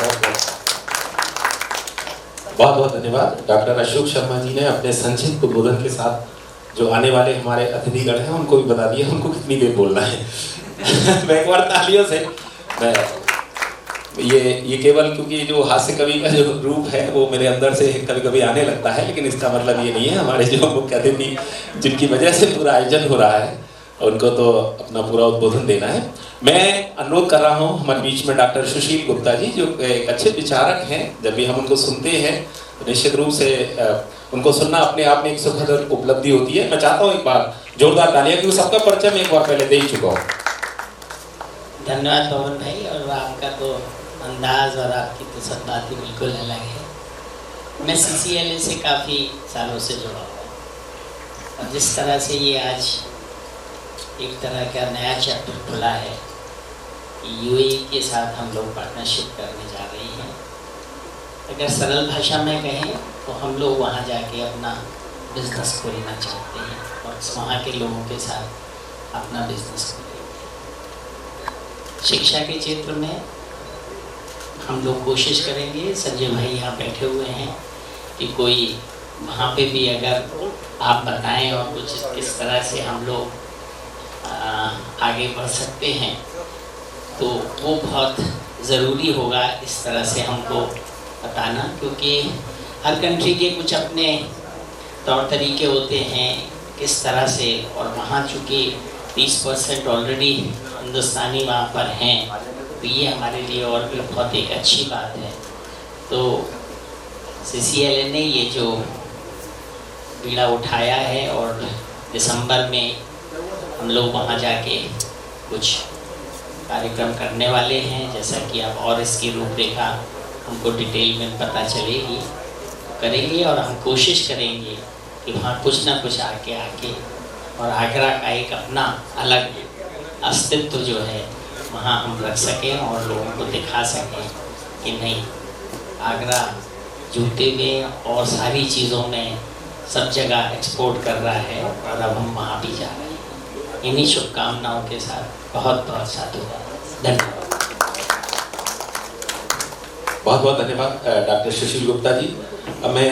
बहुत बहुत धन्यवाद। डॉक्टर अशोक शर्मा जी ने अपने संक्षिप्त उद्बोधन के साथ जो आने वाले हमारे अतिथिगण हैं उनको भी बता दिया उनको कितनी देर बोलना है। मैं एक बार तालियों से ये केवल क्योंकि जो हास्य कवि का जो रूप है वो मेरे अंदर से कभी कभी आने लगता है, लेकिन इसका मतलब ये नहीं है। हमारे जो मुख्य अतिथि जिनकी वजह से पूरा आयोजन हो रहा है उनको तो अपना पूरा उद्बोधन देना है। मैं अनुरोध कर रहा हूँ हमारे बीच में डॉक्टर सुशील गुप्ता जी जो एक अच्छे विचारक हैं। जब भी हम उनको सुनते हैं तो निश्चित रूप से उनको सुनना अपने आप में एक सुखद उपलब्धि होती है। मैं चाहता हूँ एक बार जोरदार तालियां, क्योंकि सबका परिचय मैं एक बार पहले दे ही चुका हूँ। धन्यवाद पवन भाई, और आपका तो अंदाज और आपकी तो सब बातें बिल्कुल अलग है। मैं CCLA से काफ़ी सालों से जुड़ा हुआ और जिस तरह से ये आज एक तरह का नया चैप्टर खुला है, UAE के साथ हम लोग पार्टनरशिप करने जा रहे हैं। अगर सरल भाषा में कहें तो हम लोग वहाँ जाके अपना बिजनेस खोलना चाहते हैं और वहाँ के लोगों के साथ अपना बिजनेस खोलेंगे। शिक्षा के क्षेत्र में हम लोग कोशिश करेंगे, संजय भाई यहाँ बैठे हुए हैं, कि कोई वहाँ पे भी अगर आप बताएं और कुछ किस तरह से हम लोग आगे बढ़ सकते हैं तो वो बहुत ज़रूरी होगा इस तरह से हमको बताना, क्योंकि हर कंट्री के कुछ अपने तौर तरीके होते हैं किस तरह से, और वहाँ चूँकि 30% ऑलरेडी हिंदुस्तानी वहाँ पर हैं तो ये हमारे लिए और भी बहुत एक अच्छी बात है। तो CCLA ने ये जो बीड़ा उठाया है और दिसंबर में हम लोग वहाँ जाके कुछ कार्यक्रम करने वाले हैं, जैसा कि अब और इसकी रूपरेखा हमको डिटेल में पता चलेगी, करेंगे और हम कोशिश करेंगे कि वहाँ कुछ ना कुछ आके और आगरा का एक अपना अलग अस्तित्व जो है वहाँ हम रख सकें और लोगों को दिखा सकें कि नहीं, आगरा जूते में और सारी चीज़ों में सब जगह एक्सपोर्ट कर रहा है और अब हम वहाँ भी जा रहे हैं। इन्हीं शुभकामनाओं के साथ बहुत बहुत साधुवाद, धन्यवाद। बहुत बहुत धन्यवाद डॉक्टर सुशील गुप्ता जी। अब मैं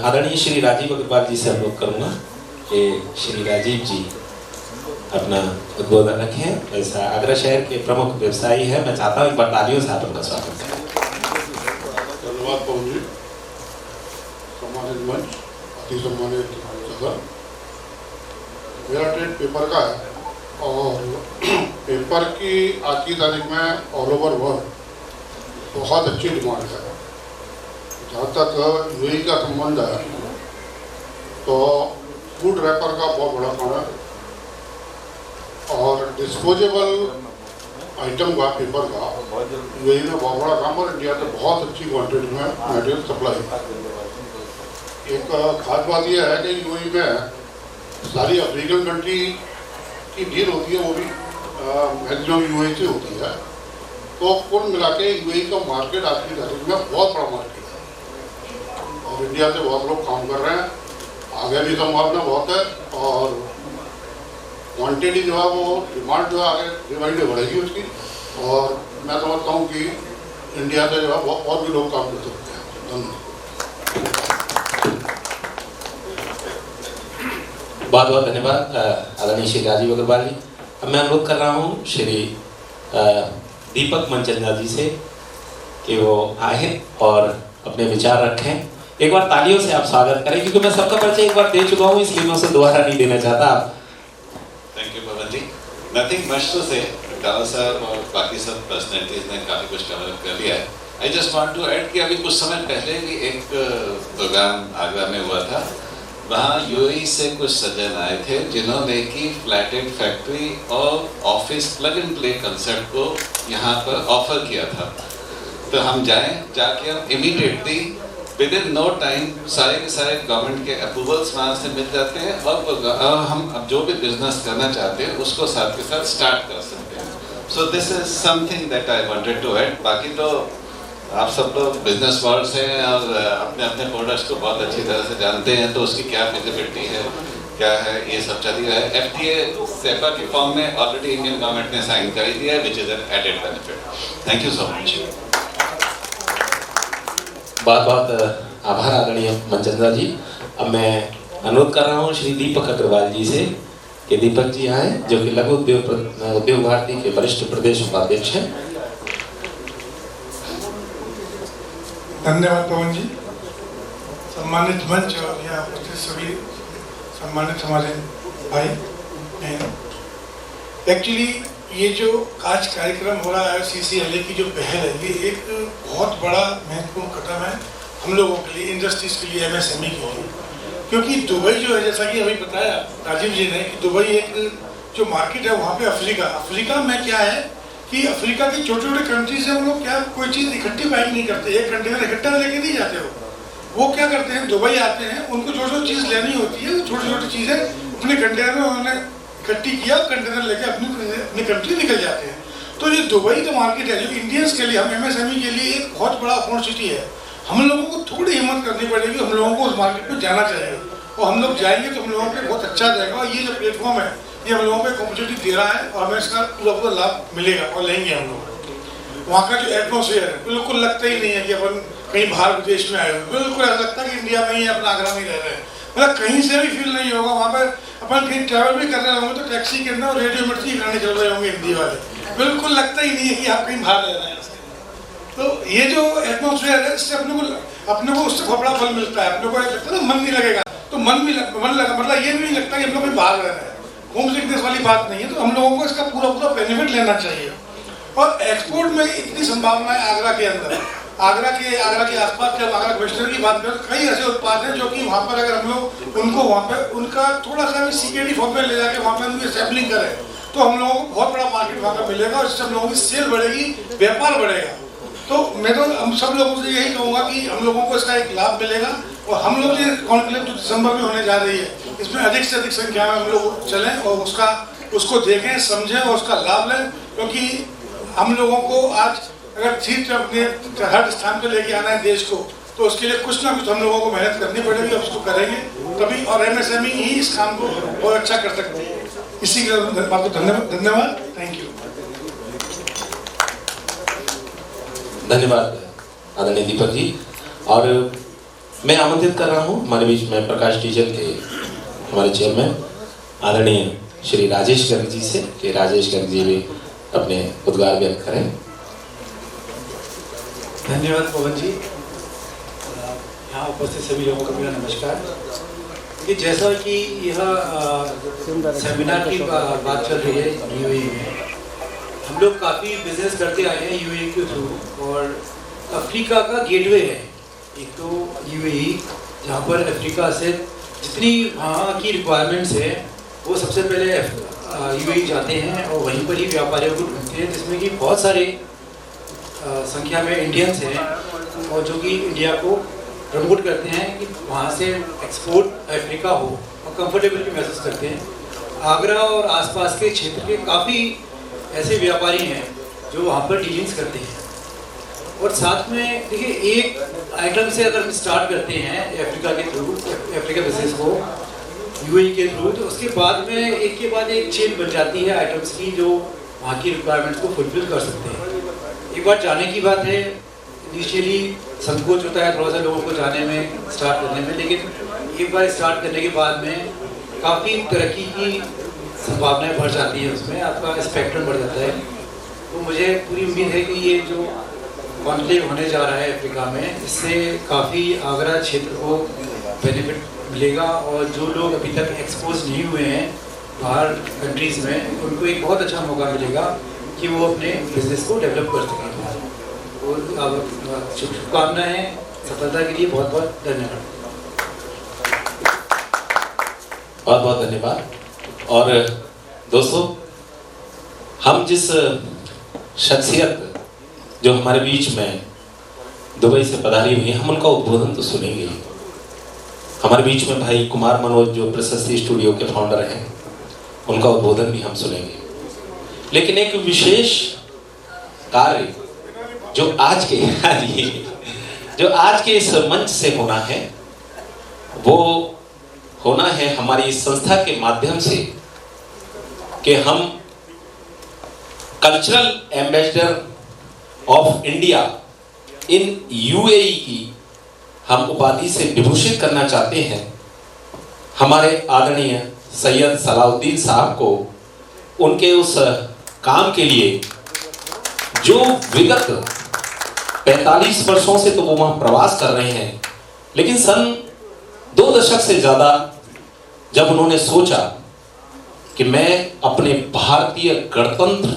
आदरणीय श्री राजीव अग्रवाल जी से अनुरोध करूँगा कि श्री राजीव जी अपना उद्बोधन रखें। ऐसा आगरा शहर के प्रमुख व्यवसायी है, मैं चाहता हूँ एक बार तालियों से आप उनका स्वागत करें। धन्यवाद पवन जी, सम्मानित मंच, अति सम्मानित सदन। मेरा ट्रेड पेपर का है और पेपर की आज की तारीख में ऑल ओवर वर्ल्ड बहुत अच्छी डिमांड है। जहाँ तक UAE का संबंध है तो फूड रैपर का बहुत बड़ा काम है और डिस्पोजेबल आइटम का पेपर का UAE में बहुत बड़ा काम और इंडिया से बहुत अच्छी क्वांटिटी में मटेरियल सप्लाई। एक खास बात यह है कि UAE में सारी अफ्रीकन कंट्री की डील होती है, वो भी मैक्सिमम UAE से होती है। तो कुल मिला के UAE का मार्केट आज की तारीख में बहुत बड़ा मार्केट है और इंडिया से बहुत लोग काम कर रहे हैं। आगे भी संभावना बहुत है और क्वांटिटी जो है वो डिमांड जो है आगे डिवाइड बढ़ेगी उसकी, और मैं समझता हूँ कि इंडिया से जो है वो और भी लोग काम कर सकते हैं। धन्यवाद। बहुत बहुत धन्यवाद आदरणीय श्री राजीव अग्रवाल जी। अब मैं अनुरोध कर रहा हूँ श्री दीपक मनचंदा जी से कि वो आए और अपने विचार रखें। एक बार तालियों से आप स्वागत करें, क्योंकि मैं सबका परिचय एक बार दे चुका हूँ, इसलिए मैं उसे दोबारा नहीं देना चाहता। आप thank you Pawan ji. Nothing much to say, Kawal साहब और बाकी सब पर्सनैलिटीज ने काफ़ी कुछ कवर कर लिया है। I just want to add कि अभी कुछ समय पहले भी एक प्रोग्राम आगरा में हुआ था। वहाँ यूएई से कुछ सज्जन आए थे जिन्होंने कि फ्लैटेड फैक्ट्री और office plug and play concept को यहाँ पर ऑफर किया था। तो हम जाके हम immediately within no time सारे के सारे गवर्नमेंट के अप्रूवल्स वहाँ से मिल जाते हैं और हम अब जो भी बिजनेस करना चाहते हैं उसको साथ के साथ स्टार्ट कर सकते हैं। So this is something that I wanted to add. बाकी तो आप सब लोग बिजनेस वर्ल्ड हैं और अपने अपने प्रोडक्ट्स को बहुत अच्छी तरह से जानते हैं, तो उसकी क्या फिजिबिलिटी है, क्या है, ये सब चल रहा है। FTA सेपा की फॉर्म में ऑलरेडी इंडियन गवर्नमेंट ने साइन कर दिया है, which is an added benefit. Thank you so much. बहुत बहुत आभार आदरणीय मनचंद्रा जी। अब मैं अनुरोध कर रहा हूँ श्री दीपक अग्रवाल जी से कि दीपक जी आए, जो कि लघु उद्योग भारती के वरिष्ठ प्रदेश उपाध्यक्ष हैं। धन्यवाद पवन जी। सम्मानित मंच और यहाँ उपस्थित सभी सम्मानित हमारे भाई बहन, एक्चुअली ये जो आज कार्यक्रम हो रहा है CCLA की जो पहल है, ये एक बहुत बड़ा महत्वपूर्ण कदम है हम लोगों के लिए, इंडस्ट्रीज के लिए, MSME के लिए। क्योंकि दुबई जो है, जैसा कि अभी बताया राजीव जी ने, कि दुबई एक जो मार्केट है वहाँ पे अफ्रीका में क्या है कि अफ्रीका की छोटे छोटे कंट्री से हम लोग क्या कोई चीज़ इकट्ठी पैक नहीं करते, एक कंटेनर इकट्ठा लेके नहीं जाते वो क्या करते हैं, दुबई आते हैं, उनको जो जो चीज़ लेनी होती है छोटी छोटी चीज़ें अपने कंटेनर में उन्होंने इकट्ठी किया, कंटेनर लेके अपनी कंट्री निकल जाते हैं। तो ये दुबई का मार्केट है जो इंडियंस के लिए, हम MSME के लिए एक बहुत बड़ा अपॉर्चुनिटी है। हम लोगों को थोड़ी हिम्मत करनी पड़ेगी, हम लोगों को उस मार्केट में जाना चाहिए, और हम लोग जाएंगे तो हम लोगों के बहुत अच्छा जाएगा। और ये जो प्लेटफॉर्म है ये हम लोगों को एक अपॉर्चुनिटी दे रहा है और हमें इसका पूरा लाभ मिलेगा और लेंगे हम लोग। वहाँ का जो एटमोसफियर है बिल्कुल लगता ही नहीं है कि अपन कहीं बाहर विदेश में आए हो, बिल्कुल ऐसा लगता है कि इंडिया में ही, अपना आगरा में ही रह रहे हैं। मतलब कहीं से भी फील नहीं होगा। वहाँ पर अपन कहीं ट्रैवल भी कर रहे होंगे तो टैक्सी के अंदर और रेडियो मिर्ची गाने चल रहे होंगे हिंदी वाले, बिल्कुल लगता ही नहीं है कि आप कहीं बाहर रह रहे हैं। तो ये जो एटमोसफियर है इससे अपने को उससे बहुत बड़ा फल मिलता है। अपने को लगता है ना मन नहीं लगेगा, तो मन लगा, मतलब ये भी नहीं लगता कि हम लोग कहीं बाहर रह रहे हैं, होम सिकनेस वाली बात नहीं है। तो हम लोगों को इसका पूरा बेनिफिट लेना चाहिए। और एक्सपोर्ट में इतनी संभावनाएं आगरा के अंदर, आगरा के आसपास, जब आगरा कमिश्नर की बात करें, कई ऐसे उत्पाद हैं जो कि वहाँ पर अगर हम लोग उनको वहाँ पर उनका थोड़ा सा भी CKD फॉर्म में ले जाके वहाँ पर उनकी सैम्पलिंग करें तो हम लोगों को बहुत बड़ा मार्केट वहाँ पर मिलेगा और इससे हम लोगों की सेल बढ़ेगी, व्यापार बढ़ेगा। तो मैं तो हम सब लोगों से यही कहूँगा कि हम लोगों को इसका एक लाभ मिलेगा। और हम लोग ये कॉन्क्लेव जो दिसंबर में होने जा रही है, इसमें अधिक से अधिक संख्या में हम लोग चलें और उसको देखें, समझें और उसका लाभ लें। क्योंकि हम लोगों को आज अगर ठीक अपने हर स्थान पर लेके आना है देश को, तो उसके लिए कुछ ना कुछ हम लोगों को मेहनत करनी पड़ेगी और उसको करेंगे तभी, और MSME ही इस काम को बहुत अच्छा कर सकते हैं। इसी के लिए आपको धन्यवाद। Thank you. धन्यवाद आदरणीय दीपक जी। और मैं आमंत्रित कर रहा हूँ हमारे बीच में प्रकाश डिजिटल के हमारे चेयरमैन आदरणीय श्री राजेश गर्ग जी से, कि राजेश गर्ग जी भी अपने उद्गार व्यक्त करें। धन्यवाद पवन जी। यहाँ उपस्थित सभी लोगों को मेरा नमस्कार। कि जैसा कि यह सेमिनार की बात चल रही है UAE में, हम लोग काफ़ी बिजनेस करते आए हैं UAE के थ्रू, और अफ्रीका का गेटवे है एक तो UAE, जहाँ पर अफ्रीका से जितनी वहाँ की रिक्वायरमेंट्स है वो सबसे पहले UAE जाते हैं और वहीं पर ही व्यापारियों को ढूंढते हैं, जिसमें कि बहुत सारे संख्या में इंडियंस हैं और जो कि इंडिया को प्रमोट करते हैं कि वहाँ से एक्सपोर्ट अफ्रीका हो, और कंफर्टेबल भी महसूस करते हैं। आगरा और आसपास के क्षेत्र के काफ़ी ऐसे व्यापारी हैं जो वहाँ पर डीलिंग्स करते हैं। और साथ में देखिए, एक आइटम से अगर हम स्टार्ट करते हैं अफ्रीका के थ्रू, अफ्रीका बिजनेस को UAE के थ्रू, तो उसके बाद में एक के बाद एक चेन बन जाती है आइटम्स की जो वहाँ की रिक्वायरमेंट्स को फुलफिल कर सकते हैं। एक बार जाने की बात है, इनिशियली संकोच होता है थोड़ा सा लोगों को जाने में, स्टार्ट करने में, लेकिन एक बार स्टार्ट करने के बाद में काफ़ी तरक्की की संभावनाएं बढ़ जाती हैं, उसमें आपका स्पेक्ट्रम बढ़ जाता है। तो मुझे पूरी उम्मीद है कि ये जो कॉन्क्लेव होने जा रहा है अफ्रीका में, इससे काफ़ी आगरा क्षेत्र को बेनिफिट मिलेगा और जो लोग अभी तक एक्सपोज नहीं हुए हैं बाहर कंट्रीज़ में, उनको एक बहुत अच्छा मौका मिलेगा कि वो अपने बिजनेस को डेवलप कर सकें। और शुभकामनाएं सफलता के लिए, बहुत बहुत धन्यवाद। बहुत बहुत धन्यवाद। और दोस्तों, हम जिस शख्सियत जो हमारे बीच में दुबई से पधारी हुई है, हम उनका उद्बोधन तो सुनेंगे। हमारे बीच में भाई कुमार मनोज जो प्रशस्ति स्टूडियो के फाउंडर हैं, उनका उद्बोधन भी हम सुनेंगे। लेकिन एक विशेष कार्य जो आज के इस मंच से होना है, वो होना है हमारी इस संस्था के माध्यम से कि हम cultural ambassador of India in UAE की हम उपाधि से विभूषित करना चाहते हैं हमारे आदरणीय सैयद सलाउद्दीन साहब को, उनके उस काम के लिए जो विगत 45 वर्षों से तो वो वहाँ प्रवास कर रहे हैं, लेकिन सन 2 दशक से ज़्यादा जब उन्होंने सोचा कि मैं अपने भारतीय गणतंत्र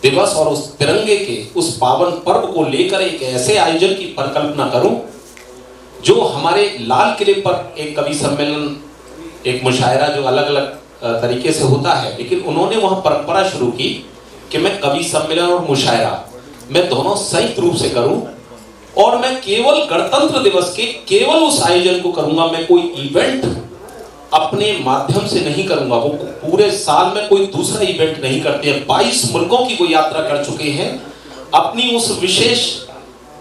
दिवस और उस तिरंगे के उस पावन पर्व को लेकर एक ऐसे आयोजन की परिकल्पना करूं जो हमारे लाल किले पर एक कवि सम्मेलन, एक मुशायरा जो अलग अलग तरीके से होता है, लेकिन उन्होंने वहां परंपरा शुरू की कि मैं कवि सम्मेलन और मुशायरा मैं दोनों संयुक्त रूप से करूं और मैं केवल गणतंत्र दिवस के केवल उस आयोजन को करूंगा। मैं कोई इवेंट अपने माध्यम से नहीं करूंगा। वो पूरे साल में कोई दूसरा इवेंट नहीं करते हैं। 22 मुल्कों की वो यात्रा कर चुके हैं। अपनी उस विशेष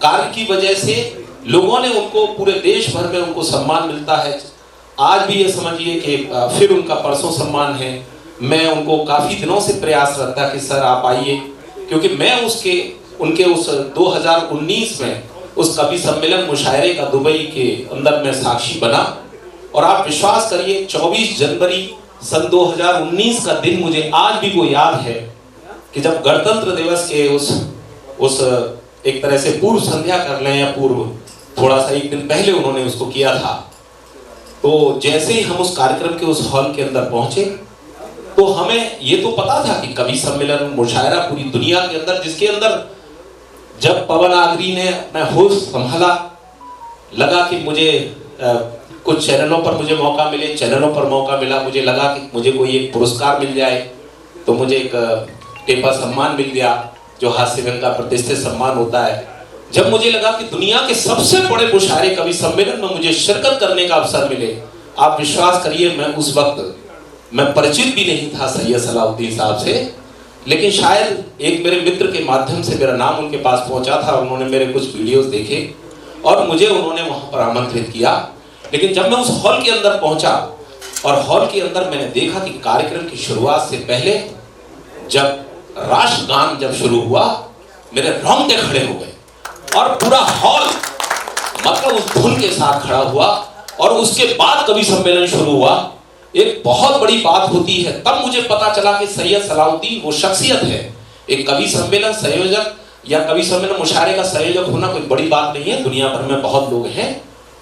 कार्य की वजह से लोगों ने उनको पूरे देश भर में उनको सम्मान मिलता है। आज भी ये समझिए कि फिर उनका परसों सम्मान है। मैं उनको काफी दिनों से प्रयास करता कि सर आप आइए, क्योंकि मैं उनके उस 2019 में उस कवि सम्मेलन मुशायरे का दुबई के अंदर मैं साक्षी बना। और आप विश्वास करिए 24 जनवरी सन 2019 का दिन मुझे आज भी वो याद है कि जब गणतंत्र दिवस के उस एक तरह से पूर्व संध्या कर लें या पूर्व थोड़ा सा एक दिन पहले उन्होंने उसको किया था। तो जैसे ही हम उस कार्यक्रम के उस हॉल के अंदर पहुंचे तो हमें ये तो पता था कि कवि सम्मेलन मुशायरा पूरी दुनिया के अंदर, जिसके अंदर जब पवन आगरी ने अपना होश संभाला, लगा कि मुझे कुछ चैनलों पर मुझे मौका मिले, चैनलों पर मौका मिला, मुझे लगा कि मुझे कोई एक पुरस्कार मिल जाए, तो मुझे एक टेपा सम्मान मिल गया जो हास्य रंग का प्रतिष्ठित सम्मान होता है। जब मुझे लगा कि दुनिया के सबसे बड़े मुशायरे कवि सम्मेलन में मुझे शिरकत करने का अवसर मिले, आप विश्वास करिए मैं उस वक्त मैं परिचित भी नहीं था सैयद सलाउद्दीन साहब से, लेकिन शायद एक मेरे मित्र के माध्यम से मेरा नाम उनके पास पहुंचा था। उन्होंने मेरे कुछ वीडियोस देखे और मुझे उन्होंने वहां पर आमंत्रित किया। लेकिन जब मैं उस हॉल के अंदर पहुंचा और हॉल के अंदर मैंने देखा कि कार्यक्रम की शुरुआत से पहले जब राष्ट्रगान जब शुरू हुआ, मेरे रोंगटे खड़े हो गए और पूरा हॉल मतलब उस धुन के साथ खड़ा हुआ। और उसके बाद कवि सम्मेलन शुरू हुआ। एक बहुत बड़ी बात होती है, तब मुझे पता चला कि सैयद सलाउद्दीन वो शख्सियत है। एक कवि सम्मेलन संयोजक या कवि सम्मेलन मुशायरे का संयोजक होना कोई बड़ी बात नहीं है, दुनिया भर में बहुत लोग हैं,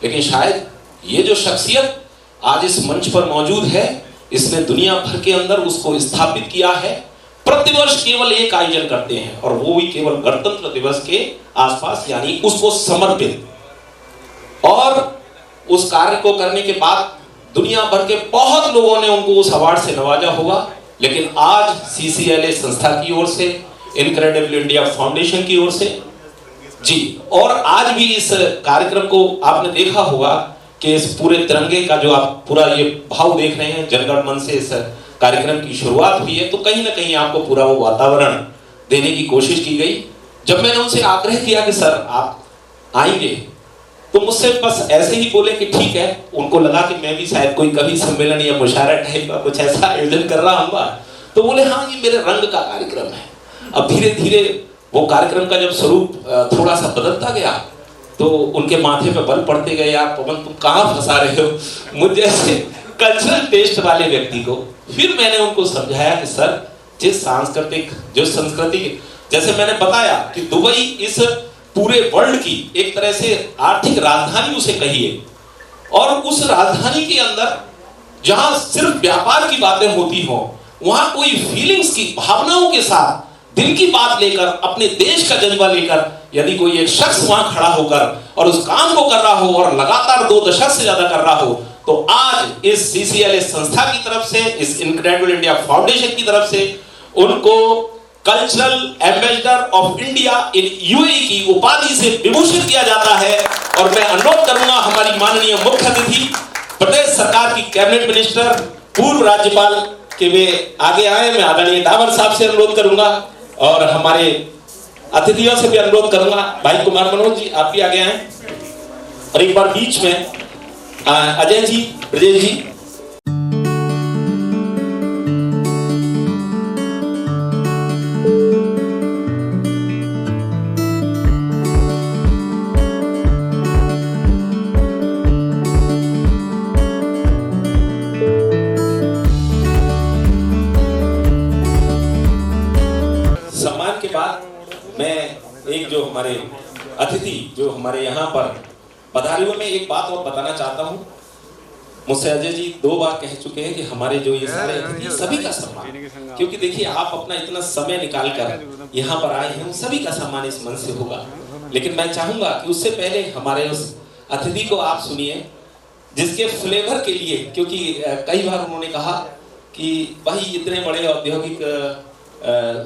लेकिन शायद ये जो शख्सियत आज इस मंच पर मौजूद है, इसने दुनिया भर के अंदर उसको स्थापित किया है। प्रतिवर्ष केवल एक आयोजन करते हैं और वो भी केवल गणतंत्र दिवस के आसपास, यानी उसको समर्पित। और उस कार्य को करने के बाद दुनिया भर के बहुत लोगों ने उनको उस अवार्ड से नवाजा होगा। लेकिन आज CCLA संस्था की ओर से, इनक्रेडिबल इंडिया फाउंडेशन की ओर से जी, और आज भी इस कार्यक्रम को आपने देखा होगा कि इस पूरे तिरंगे का जो आप पूरा ये भाव देख रहे हैं, जनगण मन से इस कार्यक्रम की शुरुआत हुई है, तो कहीं ना कहीं आपको पूरा वो वातावरण देने की कोशिश की गई। जब मैंने उनसे आग्रह किया कि सर आप आएंगे, तो मुझसे बस ऐसे ही बोले कि ठीक है। उनको लगा कि मैं भी शायद कोई कवि सम्मेलन या मुशायरा टाइप का कुछ ऐसा आयोजन कर रहा हूँ, तो बोले हाँ ये मेरे रंग का कार्यक्रम है। अब धीरे धीरे वो कार्यक्रम का जब स्वरूप थोड़ा सा बदलता गया तो उनके माथे पे बल पड़ते गए, यार पवन तुम कहाँ फंसा रहे हो मुझ जैसे कल्चरल टेस्ट वाले व्यक्ति को। फिर मैंने उनको समझाया कि सर जिस सांस्कृतिक जो संस्कृति, जैसे मैंने बताया कि दुबई इस पूरे वर्ल्ड की एक तरह से आर्थिक राजधानी उसे कहिए, और उस राजधानी के अंदर जहां सिर्फ व्यापार की बातें होती हो, वहां कोई फीलिंग्स की, भावनाओं के साथ, दिल की बात लेकर, अपने देश का जज्बा लेकर यदि कोई एक शख्स वहां खड़ा होकर और उस काम को कर रहा हो और लगातार 2 दशक से ज्यादा कर रहा हो, तो आज इस CCLA संस्था की तरफ से, इस इनक्रेडिबल इंडिया फाउंडेशन की तरफ से उनको cultural ambassador of India in UAE की उपाधि से विभूषित किया जाता है। और मैं अनुरोध करूंगा हमारी माननीय मुख्य अतिथि, प्रदेश सरकार की कैबिनेट मिनिस्टर, पूर्व राज्यपाल के वे आगे आए। मैं आदरणीय डावर साहब से अनुरोध करूंगा और हमारे अतिथियों से भी अनुरोध करूंगा, भाई कुमार मनोज जी आप भी आगे आए, और एक बार बीच में अजय जी, ब्रजेश जी। सम्मान के बाद मैं एक जो हमारे अतिथि जो हमारे यहाँ पर पधारे हुए, मैं एक बात और बताना चाहता हूँ। मुझसे अजय जी 2 बार कह चुके हैं कि हमारे जो ये सारे अतिथि सभी का सम्मान, क्योंकि देखिए आप अपना इतना समय निकाल कर यहाँ पर आए हैं, सभी का सम्मान इस मन से होगा। लेकिन मैं चाहूंगा कि उससे पहले हमारे उस अतिथि को आप सुनिए, जिसके फ्लेवर के लिए, क्योंकि कई बार उन्होंने कहा कि भाई इतने बड़े औद्योगिक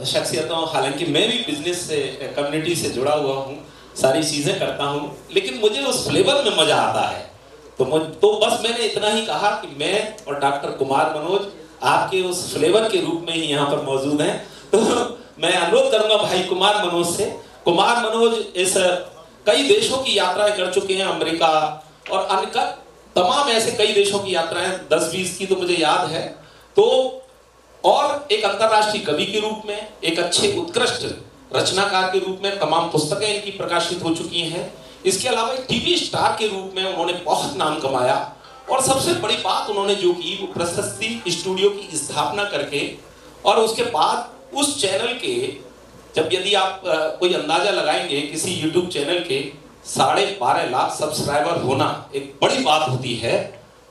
शख्सियतों, हालांकि मैं भी बिजनेस से, कम्युनिटी से जुड़ा हुआ हूँ, सारी चीजें करता हूँ, लेकिन मुझे उस फ्लेवर में मजा आता है। तो बस मैंने इतना ही कहा कि मैं और डॉक्टर कुमार मनोज आपके उस फ्लेवर के रूप में ही यहाँ पर मौजूद हैं। तो मैं अनुरोध करूंगा भाई कुमार मनोज से। कुमार मनोज इस कई देशों की यात्राएं कर चुके हैं, अमेरिका और अन्य तमाम ऐसे कई देशों की यात्राएं, 10-20 की तो मुझे याद है। तो और एक अंतर्राष्ट्रीय कवि के रूप में, एक अच्छे उत्कृष्ट रचनाकार के रूप में तमाम पुस्तकें इनकी प्रकाशित हो चुकी हैं। इसके अलावा एक टीवी स्टार के रूप में उन्होंने बहुत नाम कमाया, और सबसे बड़ी बात उन्होंने जो की वो प्रशस्ति स्टूडियो की स्थापना करके, और उसके बाद उस चैनल के, जब यदि आप कोई अंदाजा लगाएंगे किसी यूट्यूब चैनल के 12.5 लाख सब्सक्राइबर होना एक बड़ी बात होती है।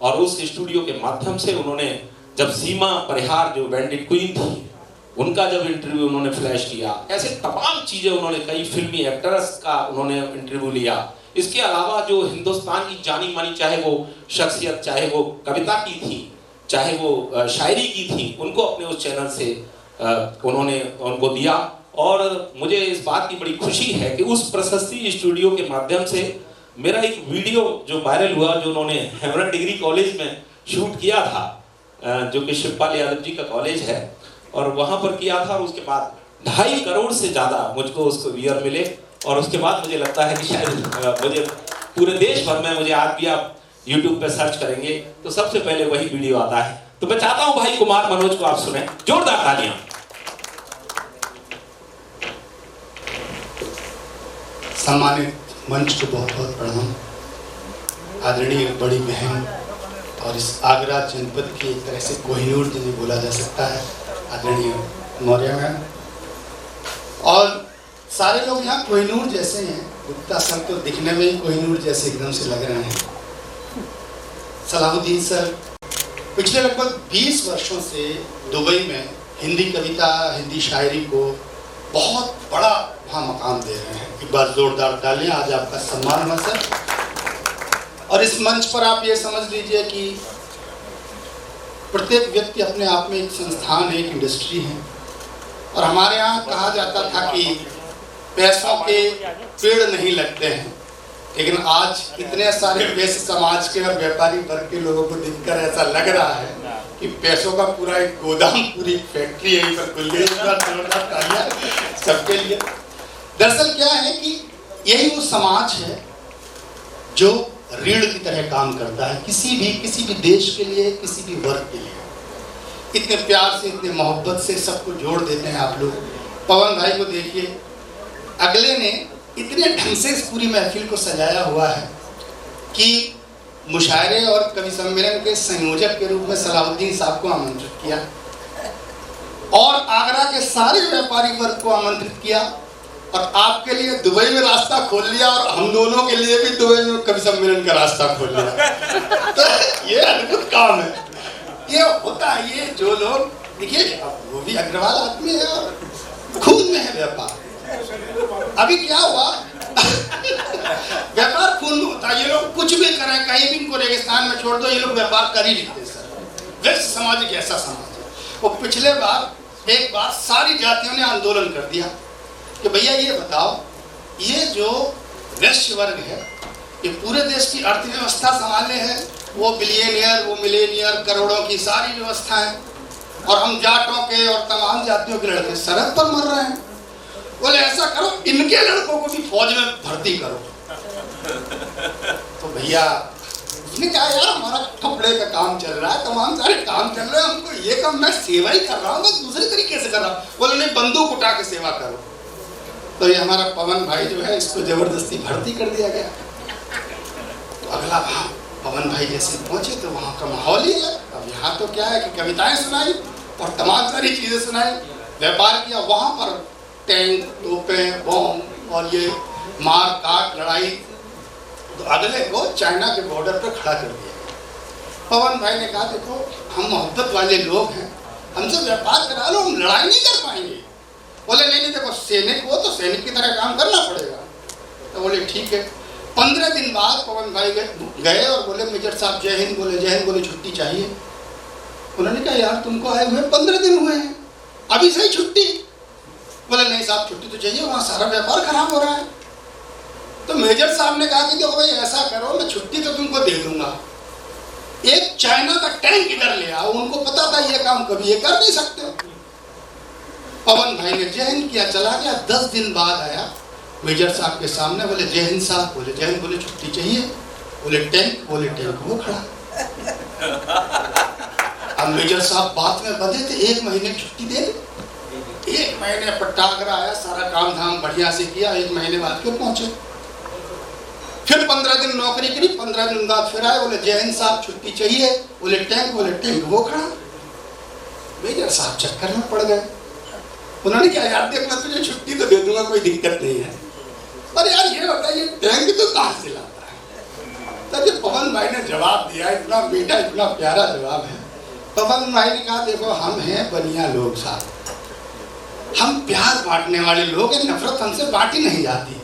और उस स्टूडियो के माध्यम से उन्होंने, जब सीमा परिहार जो बैंडिट क्वीन थी उनका जब इंटरव्यू उन्होंने फ्लैश किया, ऐसे तमाम चीजें उन्होंने, कई फिल्मी एक्टर्स का उन्होंने इंटरव्यू लिया। इसके अलावा जो हिंदुस्तान की जानी मानी, चाहे वो शख्सियत, चाहे वो कविता की थी, चाहे वो शायरी की थी, उनको अपने उस चैनल से उन्होंने उनको दिया। और मुझे इस बात की बड़ी खुशी है कि उस प्रशस्ति स्टूडियो के माध्यम से मेरा एक वीडियो जो वायरल हुआ, जो उन्होंने हेमरन डिग्री कॉलेज में शूट किया था, जो कि शिवपाल यादव जी का कॉलेज है, और वहां पर किया था। और उसके बाद 2.5 करोड़ से ज्यादा मुझको उसको व्यूअर मिले। और उसके बाद मुझे लगता है कि शायद मुझे पूरे देश भर में, मुझे आज भी आप YouTube पे सर्च करेंगे तो सबसे पहले वही वीडियो आता है। तो मैं चाहता हूं भाई कुमार मनोज को आप सुने, जोरदार तालियां। सम्मानित मंच को बहुत बहुत प्रणाम। आदरणीय बड़ी बहन और इस आगरा जनपद की एक तरह से कोहिनूर जिन्हें बोला जा सकता है, आदरणीय मौर्य मैम, और सारे लोग यहाँ कोहिनूर जैसे हैं। गुप्ता सर तो दिखने में ही कोहिनूर जैसे एकदम से लग रहे हैं। सलाहुद्दीन सर पिछले लगभग 20 वर्षों से दुबई में हिंदी कविता, हिंदी शायरी को बहुत बड़ा वहाँ मकाम दे रहे हैं। एक बार जोरदार तालियां, आज आपका सम्मान हुआ सर। और इस मंच पर आप ये समझ लीजिए कि प्रत्येक व्यक्ति अपने आप में एक संस्थान है, एक इंडस्ट्री है। और हमारे यहाँ कहा जाता था कि पैसों के पेड़ नहीं लगते हैं, लेकिन आज इतने सारे पैसे समाज के और व्यापारी वर्ग के लोगों को देखकर ऐसा लग रहा है कि पैसों का पूरा एक गोदाम, पूरी फैक्ट्री यहीं पर खुल गई। सबके लिए दरअसल क्या है कि यही वो समाज है जो रीढ़ की तरह काम करता है किसी भी देश के लिए, किसी भी वर्ग के लिए। इतने प्यार से, इतने मोहब्बत से सबको जोड़ देते हैं आप लोग। पवन भाई को देखिए, अगले ने इतने ढंग से इस पूरी महफिल को सजाया हुआ है कि मुशायरे और कवि सम्मेलन के संयोजक के रूप में सलाहुद्दीन साहब को आमंत्रित किया और आगरा के सारे व्यापारी वर्ग को आमंत्रित किया और आपके लिए दुबई में रास्ता खोल लिया और हम दोनों के लिए भी दुबई में कवि सम्मेलन का रास्ता खोल लिया। तो ये अद्भुत काम है, ये होता है। ये जो लोग देखिए, वो भी अग्रवाल आदमी है और खून में है व्यापार। अभी क्या हुआ व्यापार खून में होता है। ये लोग कुछ भी करें, कहीं भी इनको रेगिस्तान में छोड़ दो, ये लोग व्यापार कर ही लेते सर। वैश्य समाज एक ऐसा समाज है। वो पिछले बार एक बार सारी जातियों ने आंदोलन कर दिया कि भैया ये बताओ, ये जो वैश्य वर्ग है ये पूरे देश की अर्थव्यवस्था संभाले है, वो बिलियनियर, वो मिलेनियर, करोड़ों की सारी व्यवस्था है, और हम जाटों के और तमाम जातियों के लड़के सरहद पर मर रहे हैं। बोले ऐसा करो, इनके लड़कों को भी फौज में भर्ती करो। तो भैया उसने कहा यार हमारा कपड़े का काम चल रहा है, तमाम सारे काम चल रहे हैं, हमको ये काम, मैं सेवा ही कर रहा हूँ, मैं दूसरे तरीके से कर रहा हूँ। बोले नहीं, बंदूक उठा के सेवा करो। तो ये हमारा पवन भाई जो है, इसको जबरदस्ती भर्ती कर दिया गया। तो अगला वहाँ पवन भाई जैसे पहुंचे तो वहाँ का माहौल ही है। अब यहाँ तो क्या है कि कविताएं सुनाई और तमाम सारी चीजें सुनाई, व्यापार किया। वहाँ पर टैंक, तोपें, बम और ये मार काट लड़ाई। तो अगले को चाइना के बॉर्डर पर खड़ा कर दिया। पवन भाई ने कहा देखो हम मोहब्बत वाले लोग हैं, हमसे व्यापार करा लो, हम लड़ाई नहीं कर पाएंगे। बोले नहीं नहीं, देखो सैनिक हो तो सैनिक की तरह काम करना पड़ेगा। तो बोले ठीक है। 15 दिन बाद पवन भाई गए और बोले मेजर साहब जय हिंद। बोले जय हिंद। बोले छुट्टी चाहिए। उन्होंने कहा यार तुमको आए हुए 15 दिन हुए हैं, अभी सही छुट्टी। बोले नहीं साहब छुट्टी तो चाहिए, वहाँ सारा व्यापार खराब हो रहा है। तो मेजर साहब ने कहा कि देखो भाई ऐसा करो, मैं छुट्टी तो तुमको दे दूंगा, एक चाइना का टैंक इधर ले आओ। उनको पता था ये काम कभी ये कर नहीं सकते। पवन भाई ने जय हिंद किया, चला गया। 10 दिन बाद आया मेजर साहब के सामने। बोले जय हिंद साहब। बोले जय हिंद। बोले छुट्टी चाहिए। बोले टैंक। बोले टैंक वो खड़ा। अब मेजर साहब बात में बंधे थे, 1 महीने की छुट्टी दे दी। 1 महीने पर टागरा आया, सारा काम धाम बढ़िया से किया। 1 महीने बाद क्यों पहुंचे, फिर 15 दिन नौकरी करी। 15 दिन बाद फिर आए। बोले जय हिंद साहब छुट्टी चाहिए। बोले टैंक। बोले टैंक वो खड़ा। मेजर साहब चक्कर में पड़ गए। उन्होंने क्या यार देख मैं तुझे छुट्टी तो दे दूंगा, कोई दिक्कत नहीं है, पर यार ये बताइए टैंक तो कहाँ से लाता है। तब जब पवन भाई ने जवाब दिया, इतना मीठा इतना प्यारा जवाब है। पवन भाई ने कहा देखो हम हैं बनिया लोग साहब, हम प्यार बांटने वाले लोग हैं, नफरत हमसे बांटी नहीं जाती।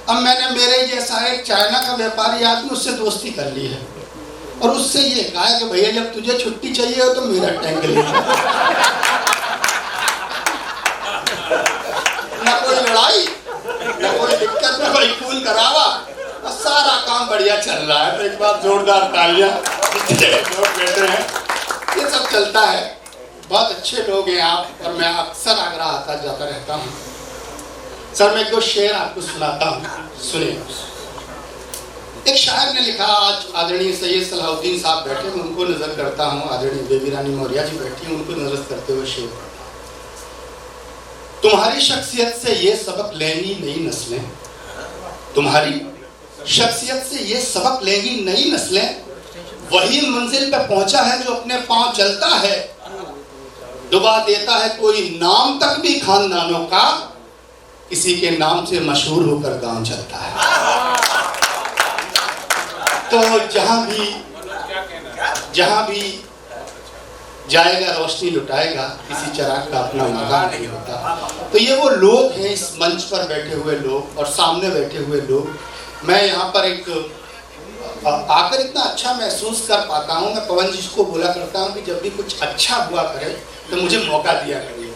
अब मैंने मेरे जैसा एक चाइना का व्यापारी आदमी उससे दोस्ती कर ली है और उससे ये कहा कि भैया जब तुझे छुट्टी चाहिए हो तो मेरा टैंक ले ना कोई लड़ाई ना कोई दिक्कत ना कोई खून करावा, सारा काम बढ़िया चल रहा है। तो एक बार जोरदार तालियां लोग बैठे हैं, ये सब चलता है। बहुत अच्छे लोग हैं आप, और मैं अक्सर आगरा आता जाता रहता हूँ। सर मैं 2 शेर आपको सुनाता हूँ, सुनिए। एक शायर ने लिखा, आज आदरणीय सैयद सलाहुद्दीन साहब बैठे, मैं उनको नजर करता हूँ, आदरणीय बेबी रानी मौर्या जी बैठी, उनको नजर करते हुए शेर पढ़ता। तुम्हारी शख्सियत से ये सबक लेंगी नई नस्लें, तुम्हारी शख्सियत से ये सबक लेंगी नई नस्लें, वही मंजिल पे पहुंचा है जो अपने पांव चलता है, डुबा देता है कोई नाम तक भी खानदानों का, किसी के नाम से मशहूर होकर गांव चलता है। तो जहां भी जाएगा रोशनी लुटाएगा, किसी चिराग का अपना मकान नहीं होता। तो ये वो लोग हैं, इस मंच पर बैठे हुए लोग और सामने बैठे हुए लोग। मैं यहाँ पर एक आकर इतना अच्छा महसूस कर पाता हूँ। मैं पवन जी को बोला करता हूँ कि जब भी कुछ अच्छा हुआ करे तो मुझे मौका दिया करिए।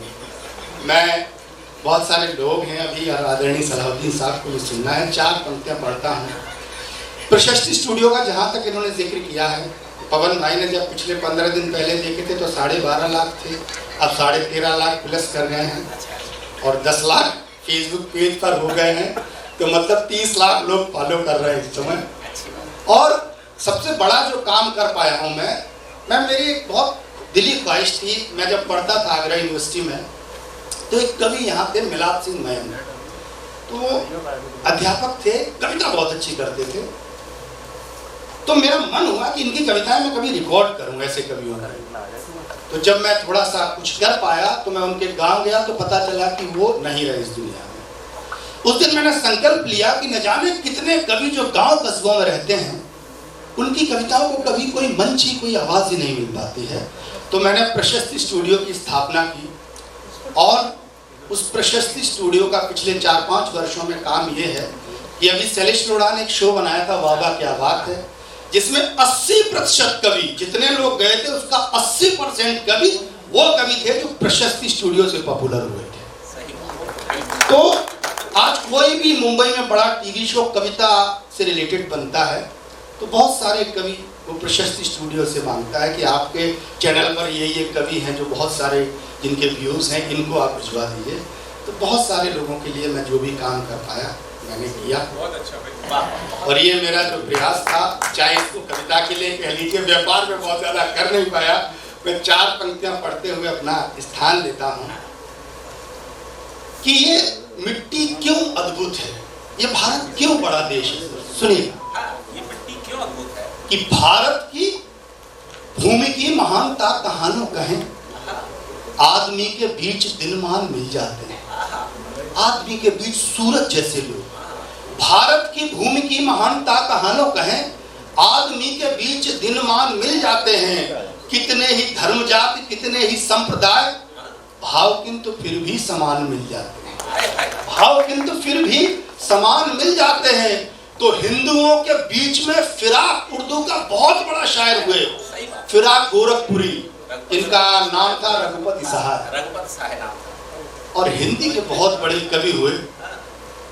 मैं बहुत सारे लोग हैं, अभी आदरणीय सलाहुद्दीन साहब को भी सुनना है, 4 पंक्तियाँ पढ़ता हूँ। प्रशस्ति स्टूडियो का जहाँ तक इन्होंने जिक्र किया है, पवन भाई ने जब पिछले 15 दिन पहले देखे थे तो 12.5 लाख थे, अब 13.5 लाख प्लस कर गए हैं और 10 लाख फेसबुक पेज पर हो गए हैं। तो मतलब 30 लाख लोग फॉलो कर रहे हैं इस समय। और सबसे बड़ा जो काम कर पाया हूँ मैं मेरी एक बहुत दिली ख्वाहिश थी। मैं जब पढ़ता था आगरा यूनिवर्सिटी में तो एक कवि यहाँ थे मिलाप सिंह मैन, तो अध्यापक थे, कविता बहुत अच्छी करते थे। तो मेरा मन हुआ कि इनकी कविताएं मैं कभी रिकॉर्ड करूं ऐसे कवियों का। तो जब मैं थोड़ा सा कुछ कर पाया तो मैं उनके गांव गया तो पता चला कि वो नहीं रहे इस दुनिया में। उस दिन मैंने संकल्प लिया कि न जाने कितने कवि जो गांव कस्बों में रहते हैं उनकी कविताओं को कभी कोई मंच ही, कोई आवाज़ ही नहीं मिल पाती है। तो मैंने प्रशस्ति स्टूडियो की स्थापना की और उस प्रशस्ति स्टूडियो का पिछले 4-5 वर्षों में काम ये है कि अभी शैलेश लोढ़ा ने एक शो बनाया था, वाह वाह क्या बात है, जिसमें 80% कवि, जितने लोग गए थे उसका 80% कवि वो कवि थे जो प्रशस्ति स्टूडियो से पॉपुलर हुए थे। तो आज कोई भी मुंबई में बड़ा टीवी शो कविता से रिलेटेड बनता है तो बहुत सारे कवि वो प्रशस्ति स्टूडियो से मांगता है कि आपके चैनल पर ये कवि हैं जो बहुत सारे जिनके व्यूज़ हैं, इनको आप भिजवा दीजिए। तो बहुत सारे लोगों के लिए मैं जो भी काम कर पाया मैंने किया। बहुत अच्छा। और ये मेरा जो प्रयास था, चाहे इसको कविता के लिए कह लीजिए, व्यापार में बहुत ज़्यादा कर नहीं पाया, मैं 4 पंक्तियाँ पढ़ते हुए अपना स्थान लेता हूँ कि ये मिट्टी क्यों अद्भुत है, ये भारत क्यों बड़ा देश है। सुनिए, ये मिट्टी क्यों अद्भुत है कि भारत की भूमि की महानता कहानों कहें, आदमी के बीच दिनमान मिल जाते हैं, आदमी के बीच सूरज जैसे लोग। भारत की भूमि की महानता कहानों कहें, आदमी के बीच दिनमान मिल जाते हैं। कितने ही धर्म जाति, कितने ही संप्रदाय, भाव किंतु फिर भी समान मिल जाते हैं, भाव किंतु फिर भी समान मिल जाते हैं। तो हिंदुओं के बीच में फिराक, उर्दू का बहुत बड़ा शायर हुए, फिराक गोरखपुरी, इनका नाम था रघुपति सहाय, और हिंदी के बहुत बड़े कवि हुए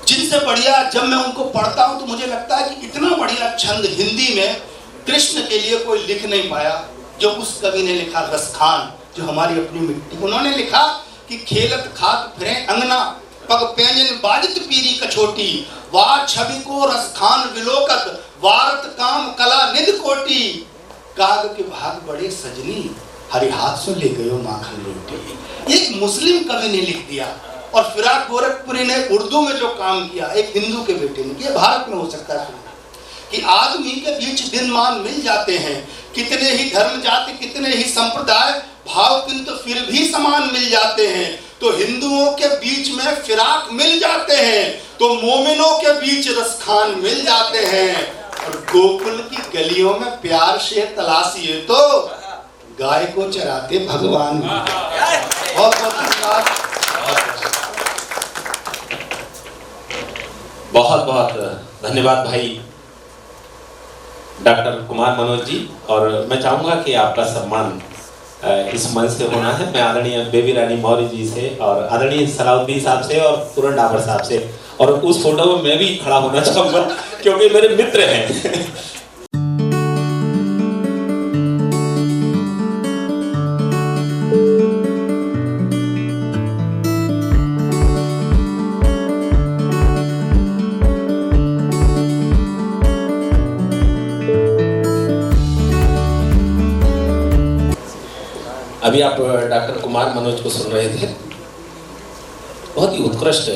जिनसे बढ़िया जब मैं उनको पढ़ता हूं तो मुझे लगता है कि इतना बढ़िया छंद हिंदी में कृष्ण के लिए कोई लिख नहीं पाया जो उस कवि ने लिखा, रसखान, जो हमारी अपनी मिट्टी। उन्होंने लिखा कि खेलत खात फिरे अंगना, पग पेंजन बाजित पीरी कछोटी, वार छवि को रसखान विलोकत, वारत काम कला निध कोटी, काग के भाग बड़े सजनी, हरि हाथ से ले गयो माखन रोटी। एक मुस्लिम कवि ने लिख दिया और फिराक गोरखपुरी ने उर्दू में जो काम किया एक हिंदू के बेटे ने, ये भारत में हो सकता है कि आदमी के बीच दिनमान मिल जाते हैं, कितने ही धर्म जाति, कितने ही संप्रदाय, भाव किंतु फिर भी समान मिल जाते हैं। तो हिंदुओं के बीच में फिराक मिल जाते हैं, तो मोमिनों के बीच रसखान मिल जाते हैं, और गोकुल की गलियों में प्यार से तलाशिए तो गाय को चराते भगवान। बहुत बहुत धन्यवाद। बहुत बहुत धन्यवाद भाई डॉक्टर कुमार मनोज जी। और मैं चाहूँगा कि आपका सम्मान इस मंच से होना है। मैं आदरणीय बेबी रानी मौर्य जी से और आदरणीय सलाउद्दीन साहब से और पूरन डाबर साहब से, और उस फोटो में मैं भी खड़ा होना चाहूँगा क्योंकि मेरे मित्र हैं। अभी आप डॉक्टर कुमार मनोज को सुन रहे थे। बहुत ही उत्कृष्ट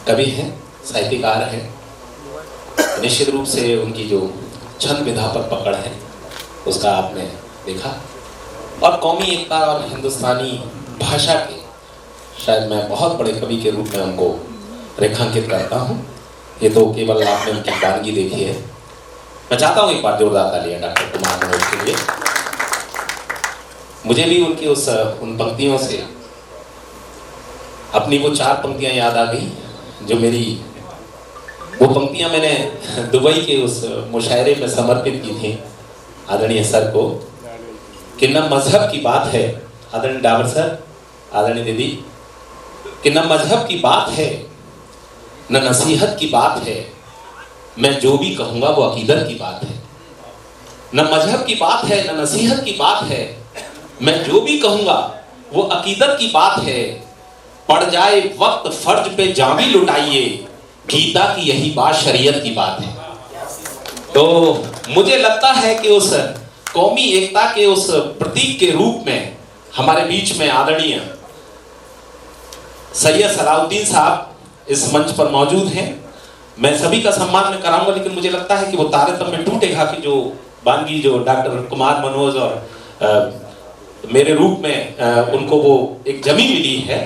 कवि हैं, साहित्यकार हैं। निश्चित रूप से उनकी जो छंद विधा पर पकड़ है उसका आपने देखा, और कौमी एकता और हिंदुस्तानी भाषा के शायद मैं बहुत बड़े कवि के रूप में उनको रेखांकित करता हूँ। ये तो केवल आपने उनकी वानगी देखी है। मैं चाहता हूँ एक बार जोरदार तालियां डॉक्टर कुमार मनोज के लिए। मुझे भी उनकी उन पंक्तियों से अपनी वो 4 पंक्तियां याद आ गई जो मेरी, वो पंक्तियां मैंने दुबई के उस मुशायरे में समर्पित की थी आदरणीय सर को, कि न मजहब की बात है, आदरणीय डाबर सर, आदरणीय दीदी, कि न मजहब की बात है न नसीहत की बात है, मैं जो भी कहूँगा वो अकीदत की बात है। न मजहब की बात है न नसीहत की बात है, मैं जो भी कहूँगा वो अकीदत की बात है। पड़ जाए वक्त फर्ज पे जामी लुटाइए, गीता की यही बात शरीयत की बात है। तो मुझे लगता है कि उस कौमी एकता के उस प्रतीक के रूप में हमारे बीच में आदरणीय सैयद सलाउद्दीन साहब इस मंच पर मौजूद हैं। मैं सभी का सम्मान में कराऊंगा, लेकिन मुझे लगता है कि वो तारतम्य टूटेगा कि जो वानगी जो डॉक्टर कुमार मनोज और मेरे रूप में उनको वो एक जमी मिली है,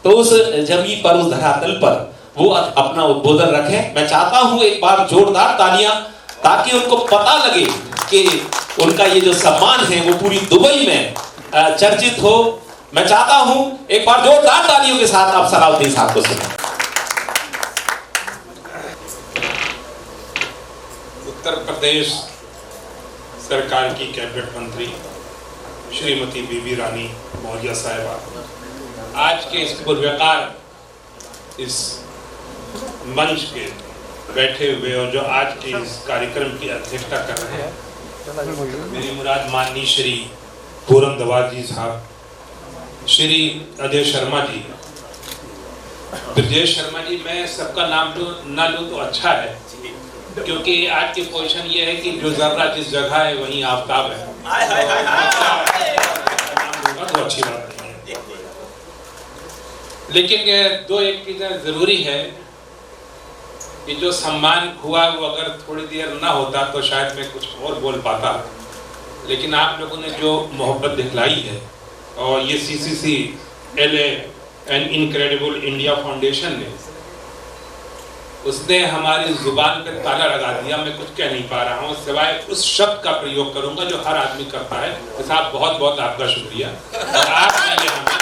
तो उस जमी पर, उस धरातल पर वो अपना उद्बोधन रखें। मैं चाहता हूं एक बार जोरदार तालियां, ताकि उनको पता लगे कि उनका ये जो सम्मान है वो पूरी दुबई में चर्चित हो। मैं चाहता हूं एक बार जोरदार तालियों के साथ आप सलाउद्दीन साहब को सुनें। उत्तर प्रदेश सरकार की कैबिनेट मंत्री श्रीमती बीबी रानी मौर्य साहिबा आज के इस पुरवकार इस मंच के बैठे हुए और जो आज के इस कार्यक्रम की अध्यक्षता कर रहे हैं, मेरी मुराद माननीय श्री पूरन दवार जी साहब, श्री अजय शर्मा जी, ब्रजेश शर्मा जी, मैं सबका नाम ना लूँ तो अच्छा है, क्योंकि आज की पोजीशन ये है कि जो जर्रा जिस जगह है वहीं आफ्ताब है, तो अच्छी बात नहीं है। लेकिन दो एक चीजें जरूरी है कि जो सम्मान हुआ वो अगर थोड़ी देर ना होता तो शायद मैं कुछ और बोल पाता, लेकिन आप लोगों ने जो मोहब्बत दिखलाई है और ये CCC LA and incredible India foundation ने, उसने हमारी जुबान पे ताला लगा दिया। मैं कुछ कह नहीं पा रहा हूँ सिवाय उस शब्द का प्रयोग करूंगा जो हर आदमी करता है। साहब बहुत बहुत आपका शुक्रिया। और आपने ये हमें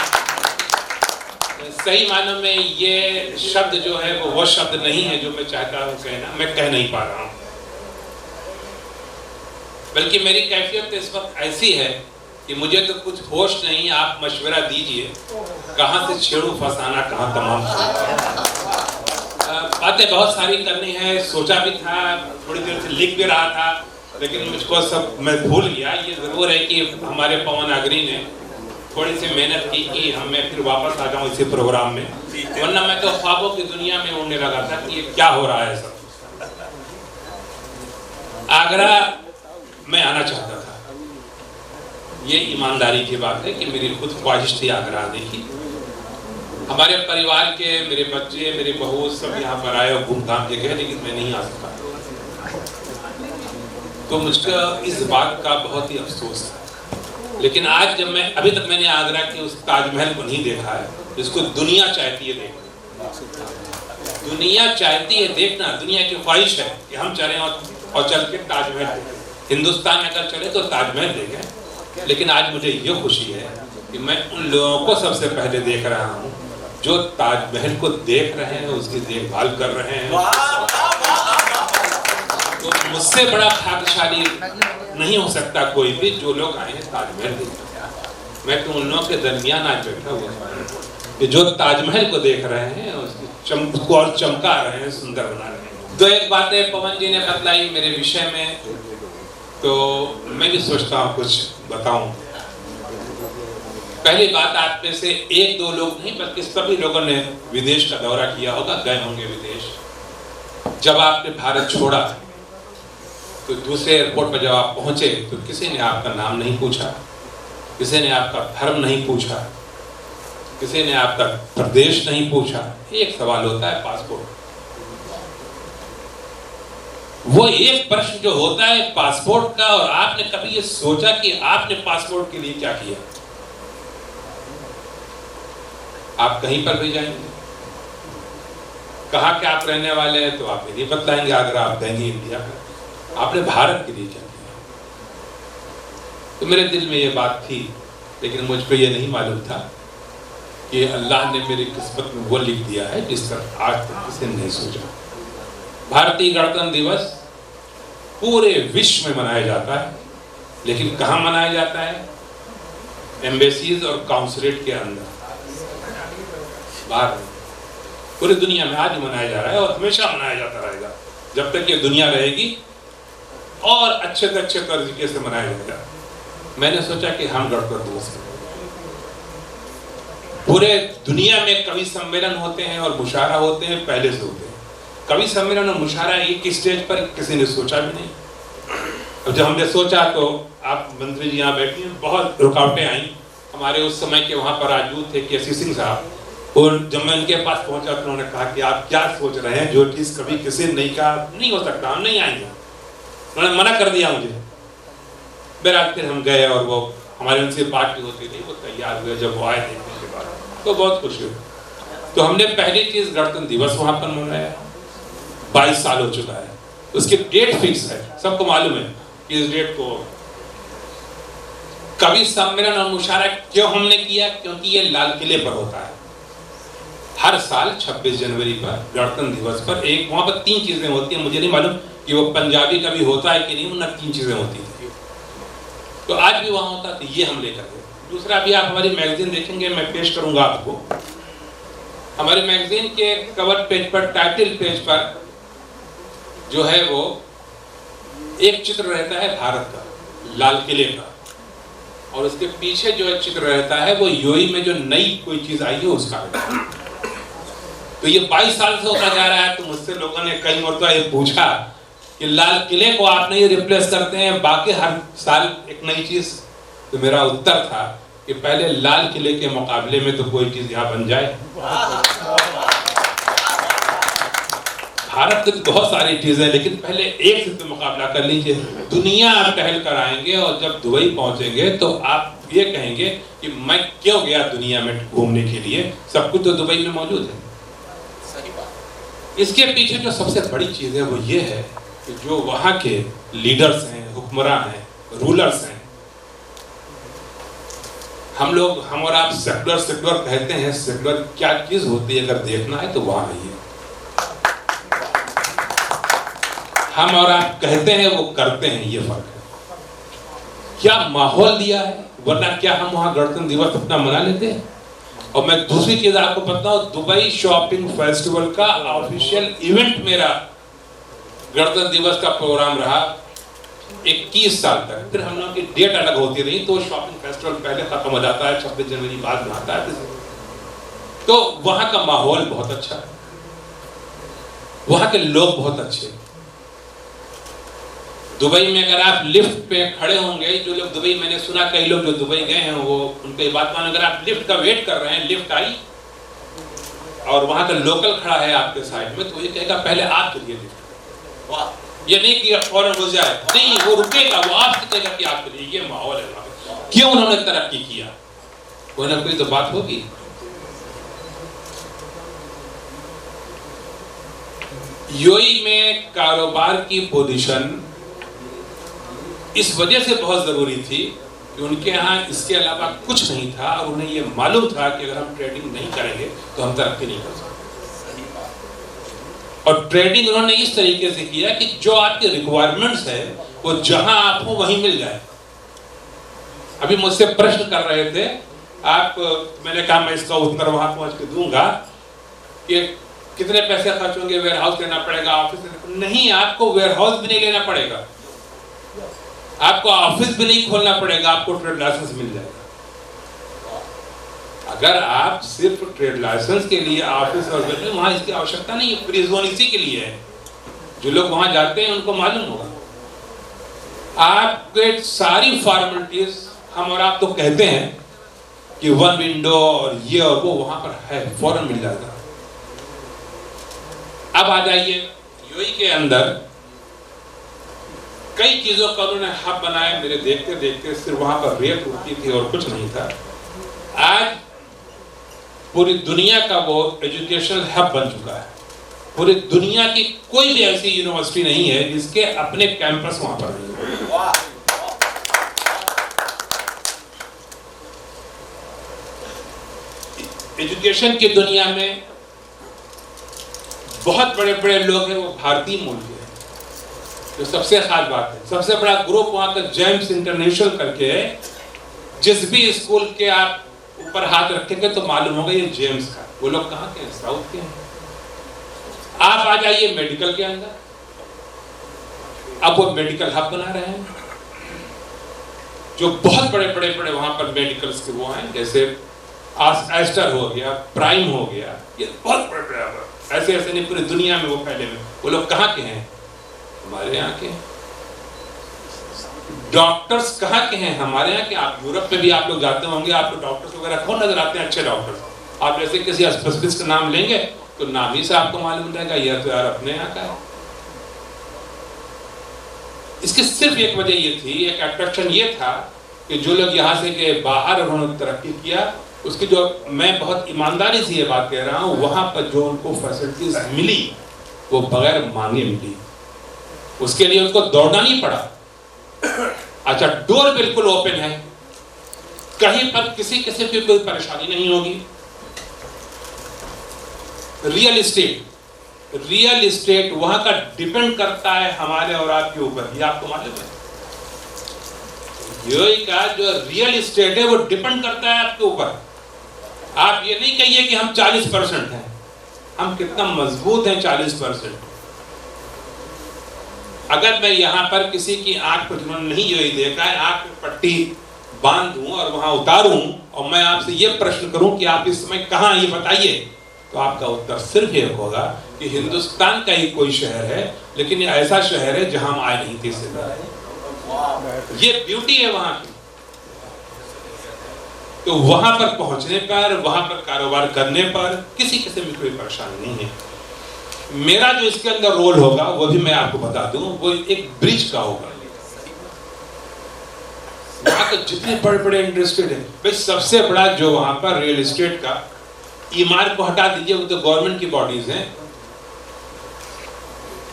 सही मानों में ये शब्द जो है वो शब्द नहीं है जो मैं चाहता हूँ कहना, मैं कह नहीं पा रहा हूँ, बल्कि मेरी कैफियत इस वक्त ऐसी है कि मुझे तो कुछ होश नहीं। आप मशवरा दीजिए कहाँ से छेड़ू फसाना, कहाँ तमाम बातें बहुत सारी करनी है। सोचा भी था, थोड़ी देर से लिख भी रहा था, लेकिन मुझको सब मैं भूल गया। ये जरूर है कि हमारे पवन अग्री ने थोड़ी सी मेहनत की कि मैं फिर वापस आ जाऊं इसी प्रोग्राम में, वरना मैं तो ख्वाबों की दुनिया में उड़ने लगा था कि ये क्या हो रहा है सब। आगरा मैं आना चाहता था, ये ईमानदारी की बात है कि मेरी खुद ख्वाहिश थी आगरा आने की। हमारे परिवार के मेरे बच्चे, मेरे बहू सब यहाँ पर आए और घूमघाम के गए, लेकिन मैं नहीं आ सका। तो मुझको इस बात का बहुत ही अफसोस है। लेकिन आज जब मैं अभी तक मैंने आगरा के उस ताजमहल को नहीं देखा है जिसको दुनिया चाहती है देखना, दुनिया चाहती है देखना, दुनिया की ख्वाहिश है कि हम चलें और चल के ताजमहल देखें। हिंदुस्तान में अगर चले तो ताजमहल देखें, लेकिन आज मुझे ये खुशी है कि मैं उन लोगों को सबसे पहले देख रहा हूँ जो ताजमहल को देख रहे हैं, उसकी देखभाल कर रहे हैं। तो मुझसे बड़ा भाग्यशाली नहीं हो सकता कोई भी जो लोग आए हैं ताजमहल देखने। मैं तो उन लोगों के दरमियान आज बैठा हुआ कि जो ताजमहल को देख रहे हैं, उसको और चमका रहे हैं, सुंदर बना रहे हैं। तो एक बात है पवन जी ने बतलाई मेरे विषय में, तो मैं भी सोचता हूँ कुछ बताऊं। पहली बात, आप में से एक दो लोग नहीं बल्कि सभी लोगों ने विदेश का दौरा किया होगा, गए होंगे विदेश। जब आपने भारत छोड़ा तो दूसरे एयरपोर्ट पर जब आप पहुंचे तो किसी ने आपका नाम नहीं पूछा, किसी ने आपका धर्म नहीं पूछा, किसी ने आपका प्रदेश नहीं पूछा। एक सवाल होता है पासपोर्ट। वो एक प्रश्न जो होता है पासपोर्ट का, और आपने कभी ये सोचा कि आपने पासपोर्ट के लिए क्या किया? आप कहीं पर भी जाएंगे, कहाँ के आप रहने वाले हैं तो आप नहीं बतलाएंगे, अगर आप देंगे इंडिया में, आपने भारत के लिए क्या किया? तो मेरे दिल में ये बात थी, लेकिन मुझ पे ये नहीं मालूम था कि अल्लाह ने मेरी किस्मत में वो लिख दिया है जिस पर आज तक किसी ने नहीं सोचा। भारतीय गणतंत्र दिवस पूरे विश्व में मनाया जाता है, लेकिन कहाँ मनाया जाता है? एम्बेसीज और काउंसलेट के अंदर, बाहर पूरी दुनिया में आज मनाया जा रहा है और हमेशा मनाया जाता रहेगा जब तक ये दुनिया रहेगी, और अच्छे से अच्छे तरीके से मनाया जाएगा। मैंने सोचा कि हम गणतंत्र दिवस पूरे दुनिया में कवि सम्मेलन होते हैं और मुशायरा होते हैं, पहले से होते हैं। कवि सम्मेलन और मुशायरा एक स्टेज पर किसी ने सोचा भी नहीं। अब जब हमने सोचा तो आप मंत्री जी यहाँ बैठी हैं, बहुत रुकावटें आई। हमारे उस समय के वहाँ पर मौजूद थे केसी सिंह साहब, और जब मैं उनके पास पहुंचा तो उन्होंने कहा कि आप क्या सोच रहे हैं, जो चीज़ कभी किसी ने नहीं कहा, नहीं हो सकता, हम नहीं आएंगे। उन्होंने मना कर दिया मुझे। बहरहाल फिर हम गए और वो हमारी उनसे बात भी होती थी, वो तैयार हुए। जब वो आए देखने के बाद तो बहुत खुशी हुई। तो हमने पहली चीज गणतंत्र दिवस वहां पर मनाया, 22 साल हो चुका है, उसकी डेट फिक्स है, सबको मालूम है कि इस डेट को कवि सम्मेलन और मुशायरा क्यों हमने किया, क्योंकि ये लाल किले पर होता है हर साल 26 जनवरी पर गणतंत्र दिवस पर। एक वहां पर 3 चीजें होती हैं, मुझे नहीं मालूम कि वो पंजाबी कभी होता है कि नहीं, उन 3 चीजें होती थी, तो आज भी वहां होता, तो ये हम लेकर गए। दूसरा भी आप हमारी मैगजीन देखेंगे, मैं पेश करूंगा आपको, हमारे मैगजीन के कवर पेज पर, टाइटल पेज पर जो है वो एक चित्र रहता है भारत का, लाल किले का, और उसके पीछे जो एक चित्र रहता है वो यूएई में जो नई कोई चीज आई है उसका। तो ये 22 साल से होता जा रहा है। तो मुझसे लोगों ने कई मरतबा ये पूछा कि लाल किले को आप नहीं रिप्लेस करते हैं, बाकी हर साल एक नई चीज, तो मेरा उत्तर था कि पहले लाल किले के मुकाबले में तो कोई चीज यहाँ बन जाए। भारत की बहुत सारी चीजें, लेकिन पहले एक से तो मुकाबला कर लीजिए। दुनिया आप टहल कर आएंगे और जब दुबई पहुंचेंगे तो आप ये कहेंगे कि मैं क्यों गया दुनिया में घूमने के लिए, सब कुछ तो दुबई में मौजूद है। इसके पीछे जो सबसे बड़ी चीज है वो ये है कि जो वहां के लीडर्स हैं, हुक्मरान हैं, रूलर्स हैं, हम और आप सेक्युलर कहते हैं, सेक्युलर क्या चीज होती है अगर देखना है तो वहां आइए। हम और आप कहते हैं वो करते हैं, ये फर्क है। क्या माहौल दिया है, वरना क्या हम वहां गणतंत्र दिवस अपना मना लेते हैं। और मैं दूसरी चीज आपको बताऊं, दुबई शॉपिंग फेस्टिवल का ऑफिशियल इवेंट मेरा गणतंत्र दिवस का प्रोग्राम रहा 21 साल तक। फिर हम लोगों की डेट अलग होती रही, तो शॉपिंग फेस्टिवल पहले खत्म हो जाता है, 26 जनवरी बाद में आता है। तो वहां का माहौल बहुत अच्छा है, वहां के लोग बहुत अच्छे। दुबई में अगर आप लिफ्ट पे खड़े होंगे, जो लोग दुबई, मैंने सुना कई लोग जो दुबई गए हैं वो उनके बात मान, अगर आप लिफ्ट का वेट कर रहे हैं, लिफ्ट आई और वहां का लोकल खड़ा है आपके साइड में, तो ये कहेगा पहले आप चलिए लिफ्ट। वाह, ये नहीं कि फौरन रुक जाए, नहीं, वो रुकेगा, वो आपसे कहेगा कि आप चलिए। ये माहौल है वहां पे। क्यों उन्होंने तरक्की किया, कोई ना कोई तो बात होगी। यूएई में कारोबार की पोजीशन इस वजह से बहुत जरूरी थी कि उनके यहाँ इसके अलावा कुछ नहीं था, और उन्हें ये मालूम था कि अगर हम ट्रेडिंग नहीं करेंगे तो हम तरक्की नहीं कर सकते। और ट्रेडिंग उन्होंने इस तरीके से किया कि जो आपके रिक्वायरमेंट्स है वो जहां आप हो वहीं मिल जाए। अभी मुझसे प्रश्न कर रहे थे आप, मैंने कहा मैं इसका उत्तर वहां पहुंच के दूंगा कि कितने पैसे खर्च होंगे, वेयर हाउस लेना पड़ेगा, ऑफिस नहीं, आपको वेयर हाउस भी नहीं लेना पड़ेगा, आपको ऑफिस भी नहीं खोलना पड़ेगा, आपको ट्रेड लाइसेंस मिल जाएगा। अगर आप सिर्फ ट्रेड लाइसेंस के लिए ऑफिस और वहां इसकी आवश्यकता नहीं है, फ्री जोन इसी के लिए है। जो लोग वहां जाते हैं उनको मालूम होगा। आपके सारी फॉर्मेलिटीज हम और आप तो कहते हैं कि 1 विंडो और ये और वो, वहां पर है, फौरन मिल जाएगा। अब आ जाइए यूएई के अंदर कई चीजों का उन्होंने हब बनाया। मेरे देखते देखते सिर्फ वहां पर रेत उड़ती थी और कुछ नहीं था। आज पूरी दुनिया का वो एजुकेशनल हब बन चुका है। पूरी दुनिया की कोई भी ऐसी यूनिवर्सिटी नहीं है जिसके अपने कैंपस वहां पर नहीं है। एजुकेशन की दुनिया में बहुत बड़े बड़े लोग हैं, वो भारतीय मूल के, जो सबसे खास बात है। सबसे बड़ा ग्रुप वहां का जेम्स इंटरनेशनल करके है। जिस भी स्कूल के आप ऊपर हाथ रखेंगे तो मालूम होगा ये जेम्स का। वो लोग कहाँ के हैं? साउथ के हैं। आप आ जाइए मेडिकल के अंदर, अब वो मेडिकल हब बना रहे हैं, जो बहुत बड़े बड़े बड़े वहां पर मेडिकल्स के वो हैं, जैसे एस्टर हो गया, प्राइम हो गया, ये बहुत बड़े बड़े ऐसे ऐसे नहीं, पूरी दुनिया में वो फैले हुए। वो लोग कहाँ के हैं? हमारे यहाँ के। डॉक्टर्स कहाँ के हैं? हमारे यहाँ के। आप यूरोप में भी आप लोग जाते होंगे, आपको डॉक्टर्स वगैरह कौन नजर आते हैं? अच्छे डॉक्टर्स। आप जैसे किसी स्पेशलिस्ट का नाम लेंगे तो नाम ही से आपको मालूम रहेगा यह तो यार अपने यहाँ का है। इसकी सिर्फ एक वजह ये थी, एक अट्रैक्शन ये था कि जो लोग यहाँ से के बाहर उन्होंने तरक्की किया, उसकी जो, मैं बहुत ईमानदारी से ये बात कह रहा हूँ, वहाँ पर जो उनको फैसिलिटीज मिली वो बगैर मांगे मिली, उसके लिए उनको दौड़ना नहीं पड़ा। अच्छा, डोर बिल्कुल ओपन है, कहीं पर किसी किस्म की कोई परेशानी नहीं होगी। रियल एस्टेट वहां का डिपेंड करता है हमारे और आपके ऊपर, ये आपको मालूम है। यूएई का जो रियल एस्टेट है वो डिपेंड करता है आपके ऊपर। आप ये नहीं कहिए कि हम 40% हैं, हम कितना मजबूत हैं 40%। अगर मैं यहाँ पर किसी की आंख पर, जिन्होंने नहीं यूएई देखा है, आंख पर पट्टी बांध दूं और वहां उतारूं और मैं आपसे ये प्रश्न करूं कि आप इस समय कहाँ, ये बताइए, तो आपका उत्तर सिर्फ ये होगा कि हिंदुस्तान का ही कोई शहर है, लेकिन ये ऐसा शहर है जहां हम आए नहीं थे इससे पहले। ये ब्यूटी है वहां की। तो वहां पर पहुंचने पर, वहां पर कारोबार करने पर किसी किस्म की कोई परेशानी नहीं है। मेरा जो इसके अंदर रोल होगा वो भी मैं आपको बता दूं, वो एक ब्रिज का होगा। वहां तो जितने बड़े बड़े इंटरेस्टेड है भाई, सबसे बड़ा जो वहां पर रियल एस्टेट का, ईमार को हटा दीजिए, वो तो गवर्नमेंट की बॉडीज हैं,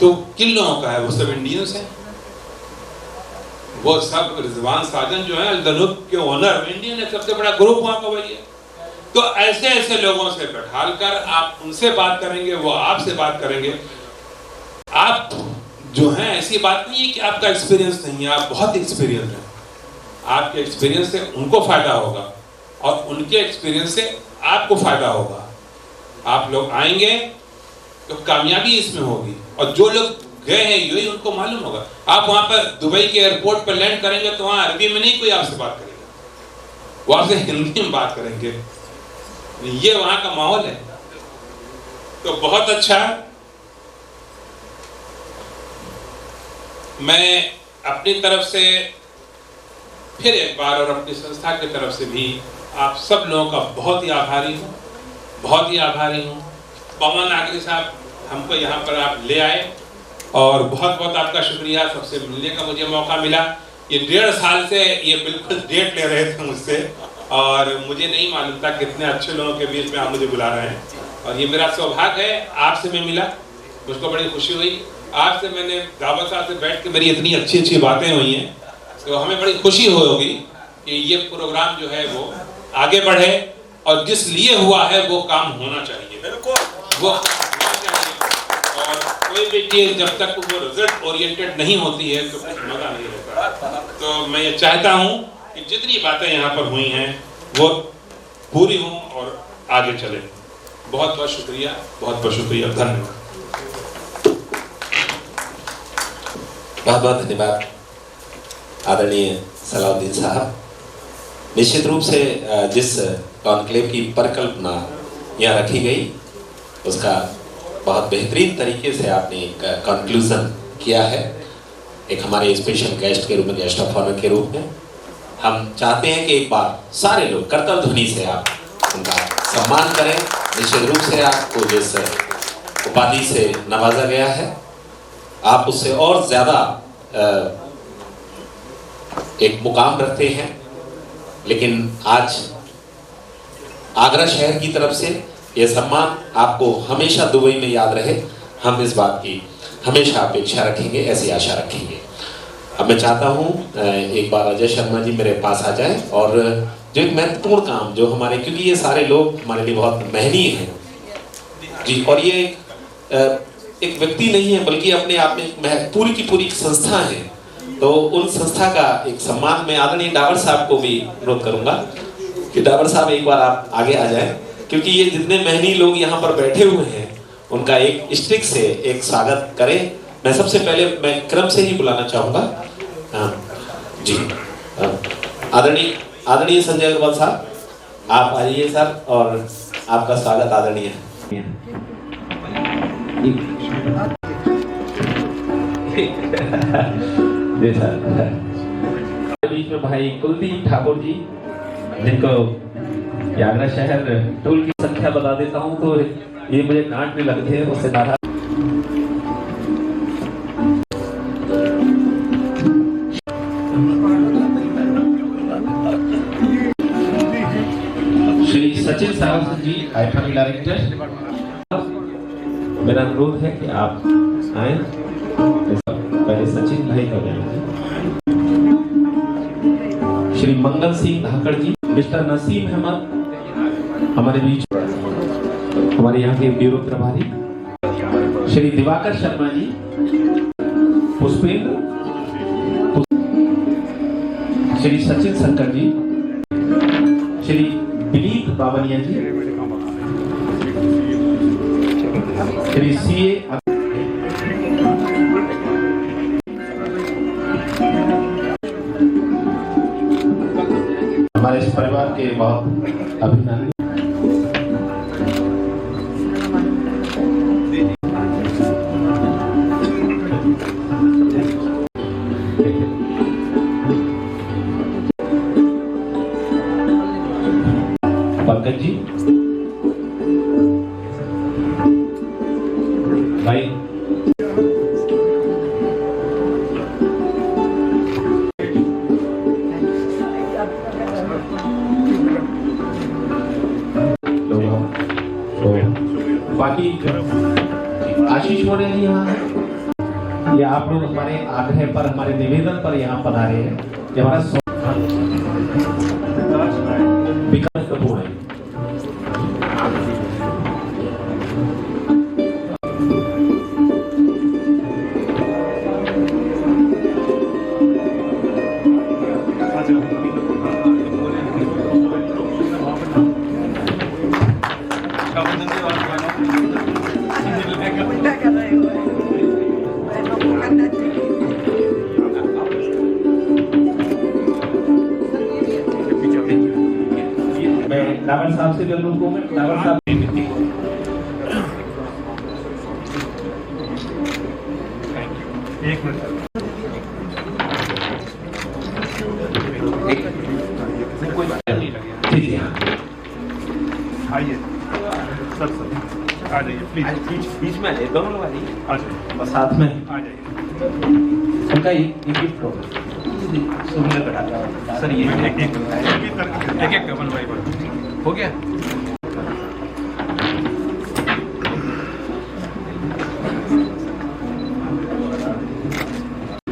तो किन लोगों का है? वो सब इंडियंस हैं। वो सब रिजवान साजन जो है अल-दनूब के ओनर इंडियन है, सबसे बड़ा ग्रुप वहां का वही है। तो ऐसे ऐसे लोगों से बैठाल कर आप उनसे बात करेंगे, वो आपसे बात करेंगे। आप जो हैं, ऐसी बात नहीं है कि आपका एक्सपीरियंस नहीं है, आप बहुत एक्सपीरियंस हैं। आपके एक्सपीरियंस से उनको फायदा होगा और उनके एक्सपीरियंस से आपको फायदा होगा। आप लोग आएंगे तो कामयाबी इसमें होगी, और जो लोग गए हैं यूएई उनको मालूम होगा। आप वहां पर दुबई के एयरपोर्ट पर लैंड करेंगे तो वहां अरबी में नहीं कोई आपसे बात करेगा, वो आपसे हिंदी में बात करेंगे। ये वहां का माहौल है। तो बहुत अच्छा, मैं अपनी तरफ से फिर एक बार और अपनी संस्था की तरफ से भी आप सब लोगों का बहुत ही आभारी हूँ, बहुत ही आभारी हूँ। पवन नागरी साहब, हमको यहाँ पर आप ले आए और बहुत बहुत आपका शुक्रिया। सबसे मिलने का मुझे मौका मिला। ये 1.5 साल से ये बिल्कुल डेट ले रहे थे मुझसे, और मुझे नहीं मालूम था कितने अच्छे लोगों के बीच में आप मुझे बुला रहे हैं। और ये मेरा सौभाग्य है, आपसे मैं मिला, मुझको बड़ी खुशी हुई। आपसे मैंने दावत साहब से बैठ के मेरी इतनी अच्छी अच्छी बातें हुई हैं, तो हमें बड़ी खुशी होगी कि ये प्रोग्राम जो है वो आगे बढ़े, और जिस लिए हुआ है वो काम होना चाहिए, वो होना चाहिए। और कोई भी चीज जब तक वो रिजल्ट ओरिएंटेड नहीं होती है तो कुछ मजा नहीं रहता। तो मैं ये चाहता हूँ कि जितनी बातें यहाँ पर हुई हैं वो पूरी हों और आगे चले। बहुत बहुत शुक्रिया, बहुत बहुत शुक्रिया, धन्यवाद। बहुत बहुत धन्यवाद आदरणीय सलाउद्दीन साहब। निश्चित रूप से जिस कॉन्क्लेव की परिकल्पना यहाँ रखी गई उसका बहुत बेहतरीन तरीके से आपने एक कंक्लूजन किया है। एक हमारे स्पेशल गेस्ट के रूप में, गेस्ट ऑफ ऑनर के रूप में हम चाहते हैं कि एक बार सारे लोग करतल ध्वनि से आप उनका सम्मान करें। निश्चित रूप से आपको जिस उपाधि से नवाजा गया है, आप उससे और ज़्यादा एक मुकाम रखते हैं, लेकिन आज आगरा शहर की तरफ से यह सम्मान आपको हमेशा दुबई में याद रहे। हम इस बात की हमेशा अपेक्षा रखेंगे, ऐसी आशा रखेंगे। अब मैं चाहता हूँ एक बार अजय शर्मा जी मेरे पास आ जाएं, और जो एक महत्वपूर्ण काम जो हमारे, क्योंकि ये सारे लोग हमारे लिए बहुत महनीय हैं जी, और ये एक व्यक्ति नहीं है बल्कि अपने आप में पूरी की पूरी संस्था है। तो उन संस्था का एक सम्मान मैं आदरणीय डावर साहब को भी अनुरोध करूंगा कि डावर साहब एक बार आप आगे आ जाएं, क्योंकि ये जितने महनीय लोग यहाँ पर बैठे हुए हैं उनका एक स्टिक से एक स्वागत करें। मैं सबसे पहले मैं क्रम से ही बुलाना चाहूँगा जी, आदरणीय संजय अग्रवाल साहब, आप आइए सर, और आपका स्वागत आदरणीय बीच में भाई कुलदीप ठाकुर जी, जिनको आगरा शहर टोल की संख्या बता देता हूँ तो ये मुझे काटने लगते हैं, उससे नाराज। श्री जी आईफा के डायरेक्टर, मेरा अनुरोध है कि आप आए। पहले सचिन भाई का बयान है। श्री मंगल सिंह धाकड़ जी, मिस्टर नसीम अहमद हमारे बीच, हमारे यहाँ के ब्यूरो प्रभारी श्री दिवाकर शर्मा जी, पुष्पेंद्र, श्री सचिन शंकर जी, श्री विनीत बावनिया जी, श्री सीए हमारे इस परिवार के बहुत अभिनंदन। पंकज जी भाई, बाकी आशीष मोरे जी यहाँ है, ये आप लोग हमारे आग्रह पर, हमारे निवेदन पर यहाँ पधारे हैं। ये हमारा विकास कपूर है। डावर साहब से जरूर को मैं डावर साहब एक मिनट कोई बात नहीं लगे, आइए सर आ जाइए प्लीज, बीच में आ जाइए, दोनों लोग आ जाइए, आ जाइए बस साथ में आ जाइए। उनका एक गिफ्ट हो सुंदर बैठा सर, ये एक कमल भाई हो गया।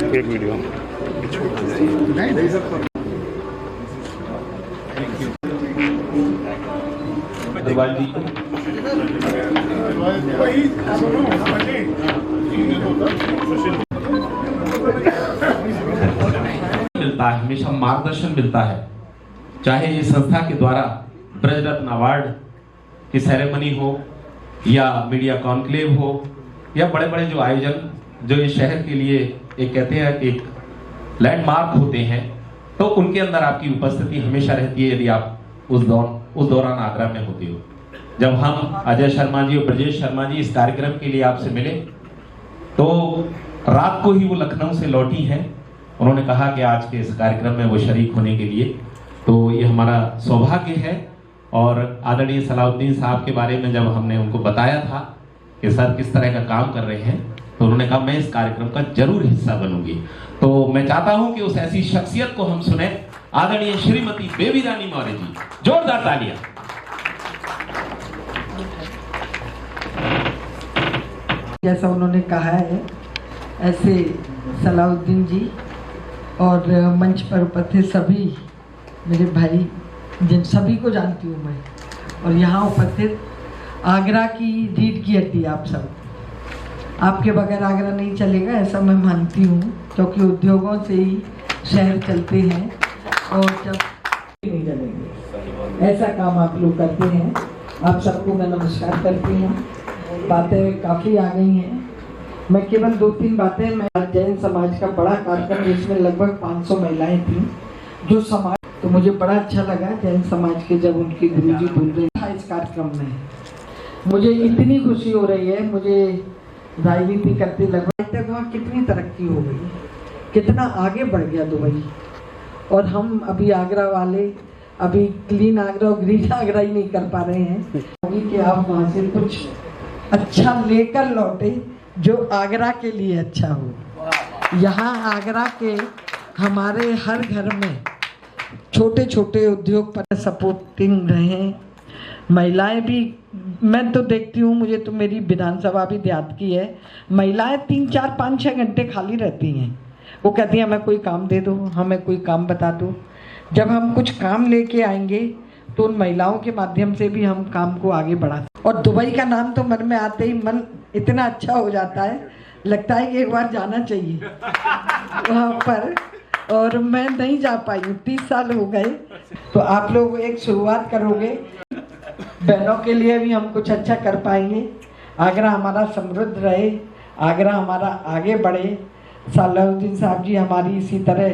एक वीडियो मिलता है, हमेशा मार्गदर्शन मिलता है, चाहे ये संस्था के द्वारा ब्रजरत्न अवार्ड की सेरेमनी हो या मीडिया कॉन्क्लेव हो या बड़े बड़े जो आयोजन जो इस शहर के लिए एक कहते हैं एक लैंडमार्क होते हैं, तो उनके अंदर आपकी उपस्थिति हमेशा रहती है यदि आप उस दौरान आगरा में होते हो। जब हम अजय शर्मा जी और ब्रजेश शर्मा जी इस कार्यक्रम के लिए आपसे मिले तो रात को ही वो लखनऊ से लौटी हैं। उन्होंने कहा कि आज के इस कार्यक्रम में वो शरीक होने के लिए, तो ये हमारा सौभाग्य है। और आदरणीय सलाउद्दीन साहब के बारे में जब हमने उनको बताया था कि सर किस तरह का काम कर रहे हैं, तो उन्होंने कहा मैं इस कार्यक्रम का जरूर हिस्सा बनूंगी। तो मैं चाहता हूं कि उस ऐसी शख्सियत को हम सुने, आदरणीय श्रीमती बेबी रानी मौर्य जी, जोरदार तालियां। जैसा उन्होंने कहा है ऐसे सलाउद्दीन जी और मंच पर उपस्थित सभी मेरे भाई, जिन सभी को जानती हूँ मैं, और यहाँ उपस्थित आगरा की रीढ़ की हड्डी आप सब, आपके बगैर आगरा नहीं चलेगा ऐसा मैं मानती हूँ, क्योंकि उद्योगों से ही शहर चलते हैं और जब नहीं चलेंगे ऐसा काम आप लोग करते हैं। आप सबको मैं नमस्कार करती हूँ। बातें काफ़ी आ गई हैं, मैं केवल 2-3 बातें, मैं जैन समाज का बड़ा कार्यक्रम जिसमें लगभग 500 महिलाएं थीं जो समाज, तो मुझे बड़ा अच्छा लगा जैन समाज के जब उनके गुरुजी बोल रहे थे इस कार्यक्रम में, मुझे इतनी खुशी हो रही है। मुझे राजनीति करते लगभग तक वहाँ कितनी तरक्की हो गई, कितना आगे बढ़ गया दुबई, और हम अभी आगरा वाले अभी क्लीन आगरा और ग्रीन आगरा ही नहीं कर पा रहे हैं। कि आप वहाँ से कुछ अच्छा लेकर लौटे जो आगरा के लिए अच्छा हो। यहाँ आगरा के हमारे हर घर में छोटे छोटे उद्योग पर सपोर्टिंग रहे, महिलाएं भी, मैं तो देखती हूँ, मुझे तो मेरी विधानसभा भी याद की है, महिलाएं 3, 4, 5, 6 घंटे खाली रहती हैं। वो कहती हैं हमें कोई काम दे दो, हमें कोई काम बता दो। जब हम कुछ काम लेके आएंगे तो उन महिलाओं के माध्यम से भी हम काम को आगे बढ़ाते। और दुबई का नाम तो मन में आते ही मन इतना अच्छा हो जाता है, लगता है कि एक बार जाना चाहिए वहाँ पर। और मैं नहीं जा पाई हूँ, 30 साल हो गए। तो आप लोग एक शुरुआत करोगे, बहनों के लिए भी हम कुछ अच्छा कर पाएंगे। आगरा हमारा समृद्ध रहे, आगरा हमारा आगे बढ़े। सलाहुद्दीन साहब जी हमारी इसी तरह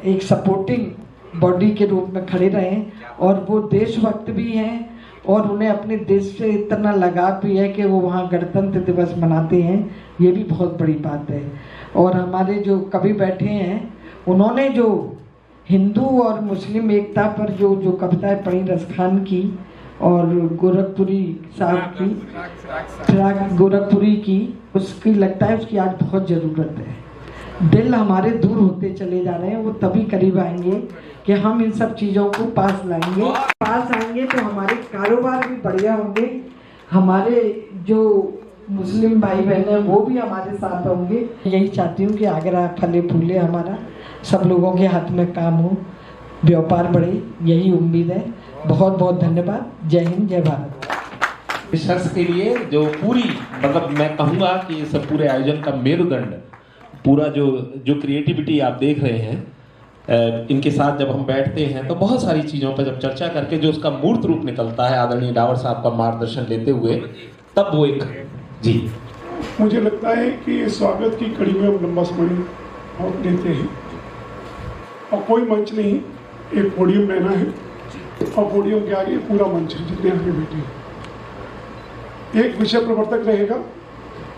एक सपोर्टिंग बॉडी के रूप में खड़े रहें। और वो देशभक्त भी हैं और उन्हें अपने देश से इतना लगाव भी है कि वो वहाँ गणतंत्र दिवस मनाते हैं, ये भी बहुत बड़ी बात है। और हमारे जो कवि बैठे हैं, उन्होंने जो हिंदू और मुस्लिम एकता पर जो कविताएं पढ़ी, रसखान की और गोरखपुरी साहब की, गोरखपुरी की, उसकी लगता है उसकी आज बहुत ज़रूरत है। दिल हमारे दूर होते चले जा रहे हैं, वो तभी करीब आएंगे कि हम इन सब चीज़ों को पास लाएंगे। पास आएंगे तो हमारे कारोबार भी बढ़िया होंगे, हमारे जो मुस्लिम भाई बहन हैं वो भी हमारे साथ होंगे। यही चाहती हूँ कि आगरा फले फूले, हमारा सब लोगों के हाथ में काम हो, व्यापार बढ़े, यही उम्मीद है। बहुत बहुत धन्यवाद। जय हिंद, जय भारत। इस शख्स के लिए जो पूरी, मतलब मैं कहूँगा कि इस पूरे आयोजन का मेरुदंड, पूरा जो क्रिएटिविटी आप देख रहे हैं, इनके साथ जब हम बैठते हैं तो बहुत सारी चीज़ों पर जब चर्चा करके जो उसका मूर्त रूप निकलता है आदरणीय डावर साहब का मार्गदर्शन लेते हुए, तब वो एक जी मुझे लगता है कि स्वागत की कड़ी में हम लंबा समय और लेते हैं और कोई मंच नहीं, एक पोडियम लेना है और पोडियम के आगे पूरा मंच है, जितने आगे बैठे हैं। एक विषय प्रवर्तक रहेगा,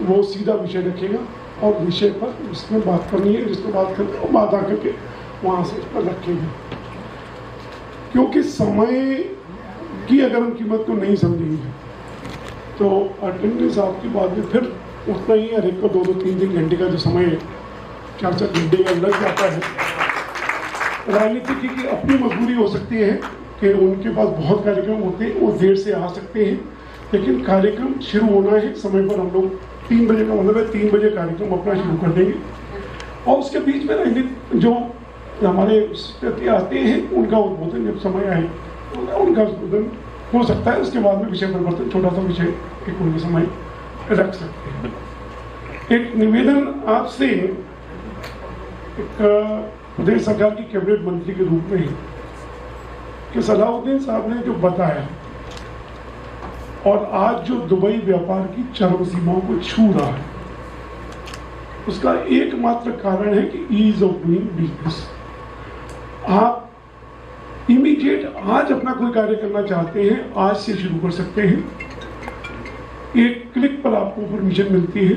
वो सीधा विषय रखेगा और विषय पर उसमें बात करनी है, जिसको बात करते हैं बात आकर के वहाँ से पर रखेंगे। क्योंकि समय की अगर हम कीमत को नहीं समझेंगे तो अटेंडेंस आपकी बाद में फिर उतना ही, हर एक को 2-2, 3-3 घंटे का जो समय है, 4-4 घंटे का लग जाता है। राजनीति की अपनी मजबूरी हो सकती है कि उनके पास बहुत कार्यक्रम होते हैं, वो देर से आ सकते हैं, लेकिन कार्यक्रम शुरू होना है समय पर। हम लोग 3 बजे का मतलब है 3 बजे कार्यक्रम अपना शुरू कर देंगे और उसके बीच में राजनीति जो हमारे प्रति आते हैं उनका उद्बोधन जब समय आए उनका उद्बोधन हो सकता है। उसके बाद में विषय परिवर्तन, छोटा सा विषय एक उनके समय रख सकते हैं। एक निवेदन आपसे, एक प्रदेश सरकार की कैबिनेट मंत्री के रूप में, कि सलाहुद्दीन साहब ने जो बताया और आज जो दुबई व्यापार की चरम सीमाओं को छू रहा है, उसका एकमात्र कारण है कि ईज ऑफ डूइंग बिजनेस। आप इमीडिएट आज अपना कोई कार्य करना चाहते हैं, आज से शुरू कर सकते हैं। एक क्लिक पर आपको परमिशन मिलती है,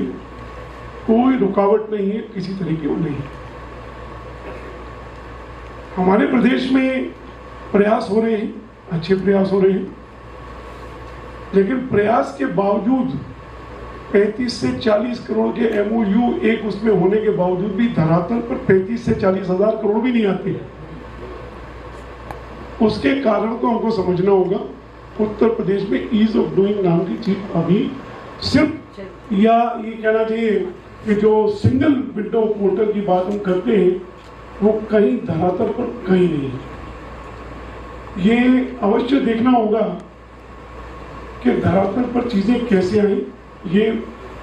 कोई रुकावट नहीं है, किसी तरीके की नहीं। हमारे प्रदेश में प्रयास हो रहे हैं, अच्छे प्रयास हो रहे हैं, लेकिन प्रयास के बावजूद 35 से 40 करोड़ के MOU एक उसमें होने के बावजूद भी धरातल पर 35 से 40 हजार करोड़ भी नहीं आते। उसके कारण को हमको समझना होगा। उत्तर प्रदेश में ईज ऑफ डूइंग नाम की चीज अभी सिर्फ, या ये कहना चाहिए कि जो सिंगल विंडो पोर्टल की बात हम करते हैं, वो कहीं धरातल पर कहीं नहीं है। ये अवश्य देखना होगा कि धरातल पर चीजें कैसे आई। ये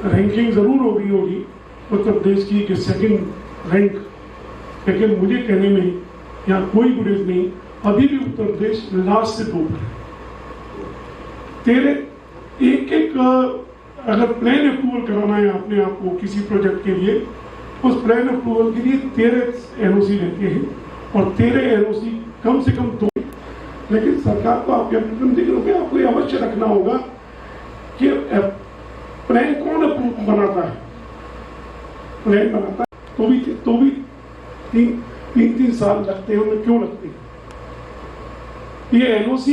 रैंकिंग जरूर होगी उत्तर प्रदेश की कि सेकंड रैंक, लेकिन मुझे कहने में यहाँ कोई गुरेज नहीं, अभी भी उत्तर प्रदेश लास्ट से टॉप है। तेरे एक अगर प्लान अप्रूवल कराना है आपने आपको किसी प्रोजेक्ट के लिए, उस प्लान अप्रूवल के लिए 13 NOC रहते हैं और 13 NOC कम से कम 2। लेकिन सरकार को आपके आपको ये अवश्य रखना होगा कि प्लान कौन अप्रूव बनाता है। प्लान बनाता है तो भी 3 साल लगते हैं। उन्हें क्यों लगते हैं? ये NOC,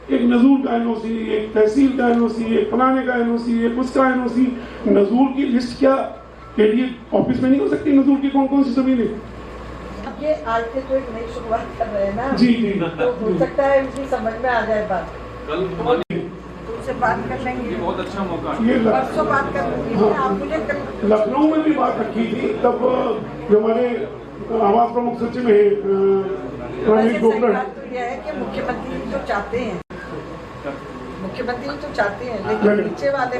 एक नजूल का NOC, एक तहसील का NOC, एक फलाने का NOC, एक उसका NOC। नजूल की लिस्ट क्या के लिए ऑफिस में नहीं हो सकती? नजूल की कौन कौन सी जमीन है? ये आज से तो एक नई शुरुआत कर रहे हैं ना। जी जी। तो हो सकता है उनकी समझ में आ जाए बात। कल तुमसे बात कर लेंगे। बहुत अच्छा मौका है। परसों बात कर लेंगे। आप मुझे लखनऊ में भी बात रखी थी, तब जो हमारे आवास प्रमुख सचिव है रणवीर गोखले, तो यह है कि मुख्यमंत्री तो चाहते हैं, लेकिन नीचे वाले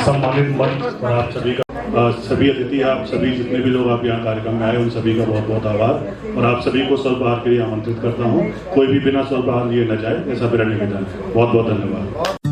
सम्मानित मंच और आप सभी का, सभी अतिथि, आप सभी जितने भी लोग आप यहाँ कार्यक्रम में आए उन सभी का बहुत बहुत आभार, और आप सभी को स्वल्पहार के लिए आमंत्रित करता हूँ। कोई भी बिना स्वल्पहार लिए न जाए, ऐसा मेरा निवेदन है। बहुत बहुत धन्यवाद।